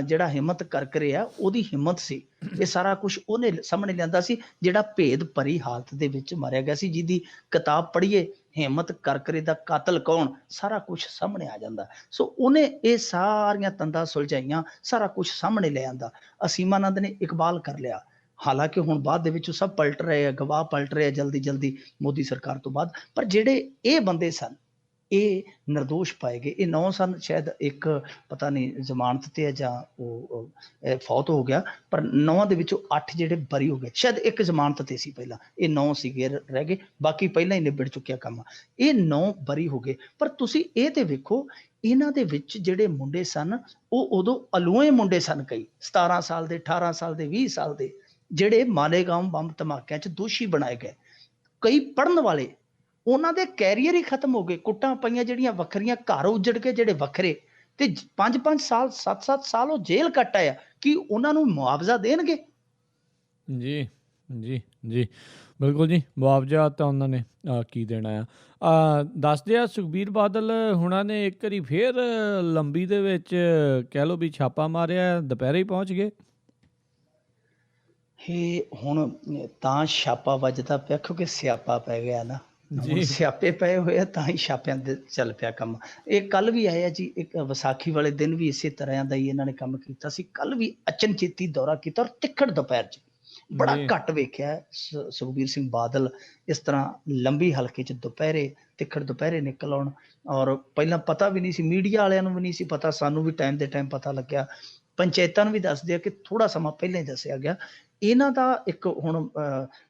ਜਿਹੜਾ ਹਿੰਮਤ ਕਰਕਰੇ ਆ ਉਹਦੀ ਹਿੰਮਤ ਸੀ, ਇਹ ਸਾਰਾ ਕੁਝ ਉਹਨੇ ਸਾਹਮਣੇ ਲਿਆਂਦਾ ਸੀ ਜਿਹੜਾ ਭੇਦ ਭਰੀ ਹਾਲਤ ਦੇ ਵਿੱਚ ਮਾਰਿਆ ਗਿਆ ਸੀ, ਜਿਹਦੀ ਕਿਤਾਬ ਪੜ੍ਹੀਏ ਹਿੰਮਤ ਕਰਕਰੇ ਦਾ ਕਾਤਲ ਕੌਣ, ਸਾਰਾ ਕੁਝ ਸਾਹਮਣੇ ਆ ਜਾਂਦਾ। ਸੋ ਉਹਨੇ ਇਹ ਸਾਰੀਆਂ ਤੰਦਾਂ ਸੁਲਝਾਈਆਂ, ਸਾਰਾ ਕੁਝ ਸਾਹਮਣੇ ਲੈ ਆਂਦਾ। ਅਸੀਮਾਨੰਦ ਨੇ ਇਕਬਾਲ ਕਰ ਲਿਆ। ਹਾਲਾਂਕਿ ਹੁਣ ਬਾਅਦ ਦੇ ਵਿੱਚ ਉਹ ਸਭ ਪਲਟ ਰਹੇ ਆ, ਗਵਾਹ ਪਲਟ ਰਹੇ ਆ ਜਲਦੀ ਮੋਦੀ ਸਰਕਾਰ ਤੋਂ ਬਾਅਦ। ਪਰ ਜਿਹੜੇ ਇਹ ਬੰਦੇ ਸਨ ਇਹ ਨਿਰਦੋਸ਼ ਪਾਏ ਗਏ। ਇਹ 9 ਸਨ, ਸ਼ਾਇਦ ਇੱਕ ਪਤਾ ਨਹੀਂ ਜ਼ਮਾਨਤ ਤੇ ਹੈ ਜਾਂ ਉਹ ਫੌਤ ਹੋ ਗਿਆ, ਪਰ 9 ਦੇ ਵਿੱਚੋਂ 8 ਜਿਹੜੇ ਬਰੀ ਹੋ ਗਏ। ਸ਼ਾਇਦ ਇੱਕ ਜ਼ਮਾਨਤ ਤੇ ਸੀ ਪਹਿਲਾਂ, ਇਹ 9 ਸੀਗੇ ਰਹਿ ਗਏ, ਬਾਕੀ ਪਹਿਲਾਂ ਹੀ ਨਿਬੜ ਚੁੱਕਿਆ ਕੰਮ। ਇਹ 9 ਬਰੀ ਹੋ ਗਏ। ਪਰ ਤੁਸੀਂ ਇਹ ਤੇ ਵੇਖੋ ਇਹਨਾਂ ਦੇ ਵਿੱਚ ਜਿਹੜੇ ਮੁੰਡੇ ਸਨ ਉਹ ਉਦੋਂ ਅਲੂਏ ਮੁੰਡੇ ਸਨ, ਕਈ 17 ਸਾਲ ਦੇ, 18 ਸਾਲ ਦੇ, 20 ਸਾਲ ਦੇ, ਜਿਹੜੇ ਮਾਲੇਗਾਂਵ ਬੰਬ ਧਮਾਕਿਆਂ 'ਚ ਦੋਸ਼ੀ ਬਣਾਏ ਗਏ। ਕਈ ਪੜ੍ਹਨ ਵਾਲੇ, ਉਹਨਾਂ ਦੇ ਕੈਰੀਅਰ ਹੀ ਖਤਮ ਹੋ ਗਏ। ਕੁੱਟਾਂ ਪਈਆਂ ਜਿਹੜੀਆਂ ਵੱਖਰੀਆਂ, ਘਰ ਉੱਜੜ ਕੇ ਜਿਹੜੇ ਵੱਖਰੇ, ਤੇ 5-5 ਸਾਲ 7-7 ਸਾਲ ਉਹ ਜੇਲ੍ਹ ਕੱਟ ਆਇਆ। ਕੀ ਉਹਨਾਂ ਨੂੰ ਮੁਆਵਜ਼ਾ ਦੇਣਗੇ? ਜੀ, ਜੀ, ਜੀ, ਬਿਲਕੁਲ ਜੀ। ਮੁਆਵਜ਼ਾ ਤਾਂ ਉਹਨਾਂ ਨੇ ਕੀ ਦੇਣਾ ਆ। ਦੱਸਦੇ ਆ ਸੁਖਬੀਰ ਬਾਦਲ ਹੁਣਾਂ ਨੇ ਇੱਕ ਵਾਰੀ ਫੇਰ ਲੰਬੀ ਦੇ ਵਿੱਚ ਕਹਿ ਲਓ ਵੀ ਛਾਪਾ ਮਾਰਿਆ, ਦੁਪਹਿਰੇ ਹੀ ਪਹੁੰਚ ਗਏ। ਇਹ ਹੁਣ ਤਾਂ ਛਾਪਾ ਵੱਜਦਾ ਪਿਆ ਕਿਉਂਕਿ ਸਿਆਪਾ ਪੈ ਗਿਆ ਨਾ। ਹੁਣ ਜੀ, ਸਿਆਪੇ ਪਏ ਹੋਏ ਆ ਤਾਂ ਹੀ ਛਾਪਿਆਂ ਦੇ ਚੱਲ ਪਿਆ ਕੰਮ। ਇਹ ਕੱਲ ਵੀ ਆਏ ਆ ਜੀ, ਇੱਕ ਵਿਸਾਖੀ ਵਾਲੇ ਦਿਨ ਵੀ ਇਸੇ ਤਰ੍ਹਾਂ ਦਾ ਹੀ ਇਹਨਾਂ ਨੇ ਕੰਮ ਕੀਤਾ ਸੀ। ਕੱਲ ਵੀ ਅਚਨਚੇਤੀ ਦੌਰਾ ਕੀਤਾ ਔਰ ਤਿੱਖੜ ਦੁਪਹਿਰ 'ਚ ਬੜਾ ਜੀ ਘੱਟ ਵੇਖਿਆ ਹੈ ਸੁਖਬੀਰ ਸਿੰਘ ਬਾਦਲ ਇਸ ਤਰ੍ਹਾਂ ਲੰਬੀ ਹਲਕੇ 'ਚ ਦੁਪਹਿਰੇ ਤਿੱਖੜ ਦੁਪਹਿਰੇ ਨਿਕਲ ਆਉਣ। ਔਰ ਪਹਿਲਾਂ ਪਤਾ ਵੀ ਨਹੀਂ ਸੀ, ਮੀਡੀਆ ਵਾਲਿਆਂ ਨੂੰ ਵੀ ਨਹੀਂ ਸੀ ਪਤਾ, ਸਾਨੂੰ ਵੀ ਟਾਈਮ ਦੇ ਟਾਈਮ ਪਤਾ ਲੱਗਿਆ, ਪੰਚਾਇਤਾਂ ਨੂੰ ਵੀ ਦੱਸਦੇ ਆ ਕਿ ਥੋੜਾ ਸਮਾਂ ਪਹਿਲਾਂ ਹੀ ਦੱਸਿਆ ਗਿਆ। ਇਹਨਾਂ ਦਾ ਇੱਕ ਹੁਣ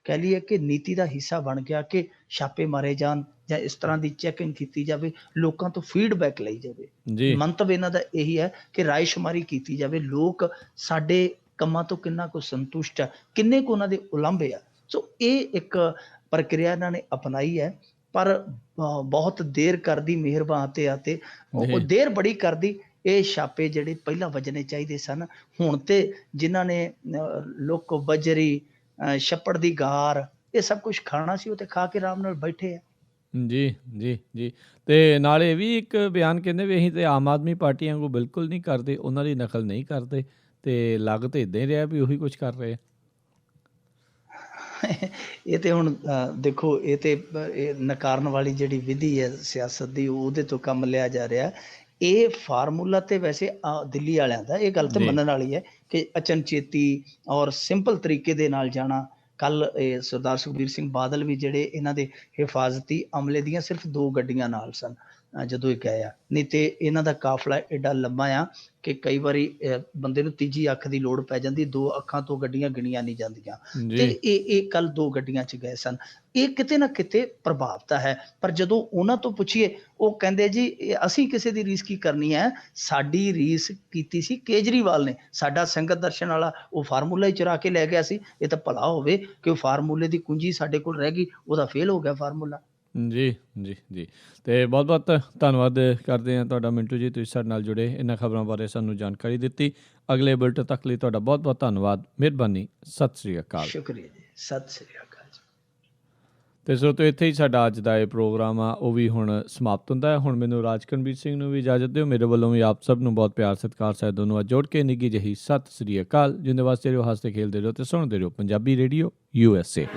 ਕਹਿ ਲਈਏ ਕਿ ਨੀਤੀ ਦਾ ਹਿੱਸਾ ਬਣ ਗਿਆ ਕਿ ਛਾਪੇ ਮਾਰੇ ਜਾਣ ਜਾਂ ਇਸ ਤਰ੍ਹਾਂ ਦੀ ਚੈਕਿੰਗ ਕੀਤੀ ਜਾਵੇ, ਲੋਕਾਂ ਤੋਂ ਫੀਡਬੈਕ ਲਈ ਜਾਵੇ। ਜੀ ਮੰਤਵ ਇਹਨਾਂ ਦਾ ਇਹੀ ਹੈ ਕਿ ਰਾਏਸ਼ੁਮਾਰੀ ਕੀਤੀ ਜਾਵੇ, ਲੋਕ ਸਾਡੇ ਕੰਮਾਂ ਤੋਂ ਕਿੰਨਾ ਕੁ ਸੰਤੁਸ਼ਟ ਆ, ਕਿੰਨੇ ਕੁ ਉਹਨਾਂ ਦੇ ਉਲੰਭੇ ਆ। ਸੋ ਇਹ ਇੱਕ ਪ੍ਰਕਿਰਿਆ ਇਹਨਾਂ ਨੇ ਅਪਣਾਈ ਹੈ, ਪਰ ਬਹੁਤ ਦੇਰ ਕਰਦੀ ਮਿਹਰਬਾਨ ਤੇ ਉਹ ਜੀ ਦੇਰ ਬੜੀ ਕਰਦੀ। ਇਹ ਛਾਪੇ ਜਿਹੜੇ ਪਹਿਲਾਂ ਵੱਜਣੇ ਚਾਹੀਦੇ ਸਨ, ਹੁਣ ਤੇ ਜਿਨ੍ਹਾਂ ਨੇ ਲੁੱਕ ਬਜਰੀ ਛੱਪੜ ਦੀ ਗਾਰ ਇਹ ਸਭ ਕੁਝ ਖਾਣਾ ਸੀ, ਉਹ ਤੇ ਖਾ ਕੇ ਆਰਾਮ ਨਾਲ ਬੈਠੇ ਆ। ਜੀ ਜੀ ਜੀ ਤੇ ਨਾਲੇ ਇਹ ਵੀ ਇੱਕ ਬਿਆਨ ਕਹਿੰਦੇ ਵੀ ਅਸੀਂ ਤੇ ਆਮ ਆਦਮੀ ਪਾਰਟੀ ਵਾਂਗੂ ਬਿਲਕੁਲ ਨਹੀਂ ਕਰਦੇ, ਉਹਨਾਂ ਦੀ ਨਕਲ ਨਹੀਂ ਕਰਦੇ, ਤੇ ਲੱਗ ਤੇ ਇਦਾਂ ਹੀ ਰਿਹਾ ਵੀ ਉਹੀ ਕੁਝ ਕਰ ਰਹੇ ਆ। ਇਹ ਤੇ ਹੁਣ ਦੇਖੋ, ਇਹ ਤੇ ਇਹ ਨਕਾਰਨ ਵਾਲੀ ਜਿਹੜੀ ਵਿਧੀ ਹੈ ਸਿਆਸਤ ਦੀ, ਉਹਦੇ ਤੋਂ ਕੰਮ ਲਿਆ ਜਾ ਰਿਹਾ। ਇਹ ਫਾਰਮੂਲਾ ਤੇ ਵੈਸੇ ਦਿੱਲੀ ਵਾਲਿਆਂ ਦਾ, ਇਹ ਗੱਲ ਤੇ ਜੀ ਮੰਨਣ ਵਾਲੀ ਹੈ ਕਿ ਅਚਨਚੇਤੀ ਔਰ ਸਿੰਪਲ ਤਰੀਕੇ ਦੇ ਨਾਲ ਜਾਣਾ। ਕੱਲ ਇਹ ਸਰਦਾਰ ਸੁਖਬੀਰ ਸਿੰਘ ਬਾਦਲ ਵੀ ਜਿਹੜੇ ਇਹਨਾਂ ਦੇ ਹਿਫਾਜ਼ਤੀ ਅਮਲੇ ਦੀਆਂ ਸਿਰਫ 2 ਗੱਡੀਆਂ ਨਾਲ ਸਨ ਜਦੋਂ ਇਹ ਗਏ ਆ, ਨਹੀਂ ਤੇ ਇਹਨਾਂ ਦਾ ਕਾਫਲਾ ਐਡਾ ਲੰਬਾ ਆ ਕਿ ਕਈ ਵਾਰੀ ਬੰਦੇ ਨੂੰ ਤੀਜੀ ਅੱਖ ਦੀ ਲੋੜ ਪੈ ਜਾਂਦੀ, 2 ਅੱਖਾਂ ਤੋਂ ਗੱਡੀਆਂ ਗਿਣੀਆਂ ਨਹੀਂ ਜਾਂਦੀਆਂ। ਤੇ ਜੀ ਇਹ ਕੱਲ 2 ਗੱਡੀਆਂ 'ਚ ਗਏ ਸਨ। ਇਹ ਕਿਤੇ ਨਾ ਕਿਤੇ ਪ੍ਰਭਾਵਤਾ ਹੈ, ਪਰ ਜਦੋਂ ਉਹਨਾਂ ਤੋਂ ਪੁੱਛੀਏ ਉਹ ਕਹਿੰਦੇ ਜੀ ਅਸੀਂ ਕਿਸੇ ਦੀ ਰੀਸ ਕੀ ਕਰਨੀ ਹੈ, ਸਾਡੀ ਰੀਸ ਕੀਤੀ ਸੀ ਕੇਜਰੀਵਾਲ ਨੇ, ਸਾਡਾ ਸੰਗਤ ਦਰਸ਼ਨ ਵਾਲਾ ਉਹ ਫਾਰਮੂਲਾ ਹੀ ਚੁਰਾ ਕੇ ਲੈ ਗਿਆ ਸੀ। ਇਹ ਤਾਂ ਭਲਾ ਹੋਵੇ ਕਿ ਉਹ ਫਾਰਮੂਲੇ ਦੀ ਕੁੰਜੀ ਸਾਡੇ ਕੋਲ ਰਹਿ ਗਈ, ਉਹਦਾ ਫੇਲ ਹੋ ਗਿਆ ਫਾਰਮੂਲਾ। ਜੀ ਜੀ ਜੀ ਤੇ ਬਹੁਤ ਬਹੁਤ ਧੰਨਵਾਦ ਕਰਦੇ ਹਾਂ ਤੁਹਾਡਾ ਮਿੰਟੂ ਜੀ, ਤੁਸੀਂ ਸਾਡੇ ਨਾਲ ਜੁੜੇ, ਇਹਨਾਂ ਖਬਰਾਂ ਬਾਰੇ ਸਾਨੂੰ ਜਾਣਕਾਰੀ ਦਿੱਤੀ। ਅਗਲੇ ਬੁਲੇਟਿਨ ਤੱਕ ਲਈ ਤੁਹਾਡਾ ਬਹੁਤ ਬਹੁਤ ਧੰਨਵਾਦ, ਮਿਹਰਬਾਨੀ, ਸਤਿ ਸ੍ਰੀ ਅਕਾਲ। ਸ਼ੁਕਰੀਆ ਜੀ, ਸਤਿ ਸ੍ਰੀ ਅਕਾਲ ਜੀ। ਤੇ ਸੋ ਤੋਂ ਇੱਥੇ ਹੀ ਸਾਡਾ ਅੱਜ ਦਾ ਇਹ ਪ੍ਰੋਗਰਾਮ ਆ ਉਹ ਵੀ ਹੁਣ ਸਮਾਪਤ ਹੁੰਦਾ ਹੈ। ਹੁਣ ਮੈਨੂੰ ਰਾਜਕਨਵੀਰ ਸਿੰਘ ਨੂੰ ਵੀ ਇਜਾਜ਼ਤ ਦਿਓ, ਮੇਰੇ ਵੱਲੋਂ ਵੀ ਆਪ ਸਭ ਨੂੰ ਬਹੁਤ ਪਿਆਰ ਸਤਿਕਾਰ ਸਾਹਿਬ ਦੋਨੋਂ ਅੱਜ ਜੋੜ ਕੇ ਨਿੱਘੀ ਜਿਹੀ ਸਤਿ ਸ੍ਰੀ ਅਕਾਲ। ਜਿੰਦੇ ਵਾਸਤੇ ਰਹੋ, ਹੱਸਦੇ ਖੇਲਦੇ ਰਹੋ ਤੇ ਸੁਣਦੇ ਰਹੋ ਪੰਜਾਬੀ ਰੇਡੀਓ USA।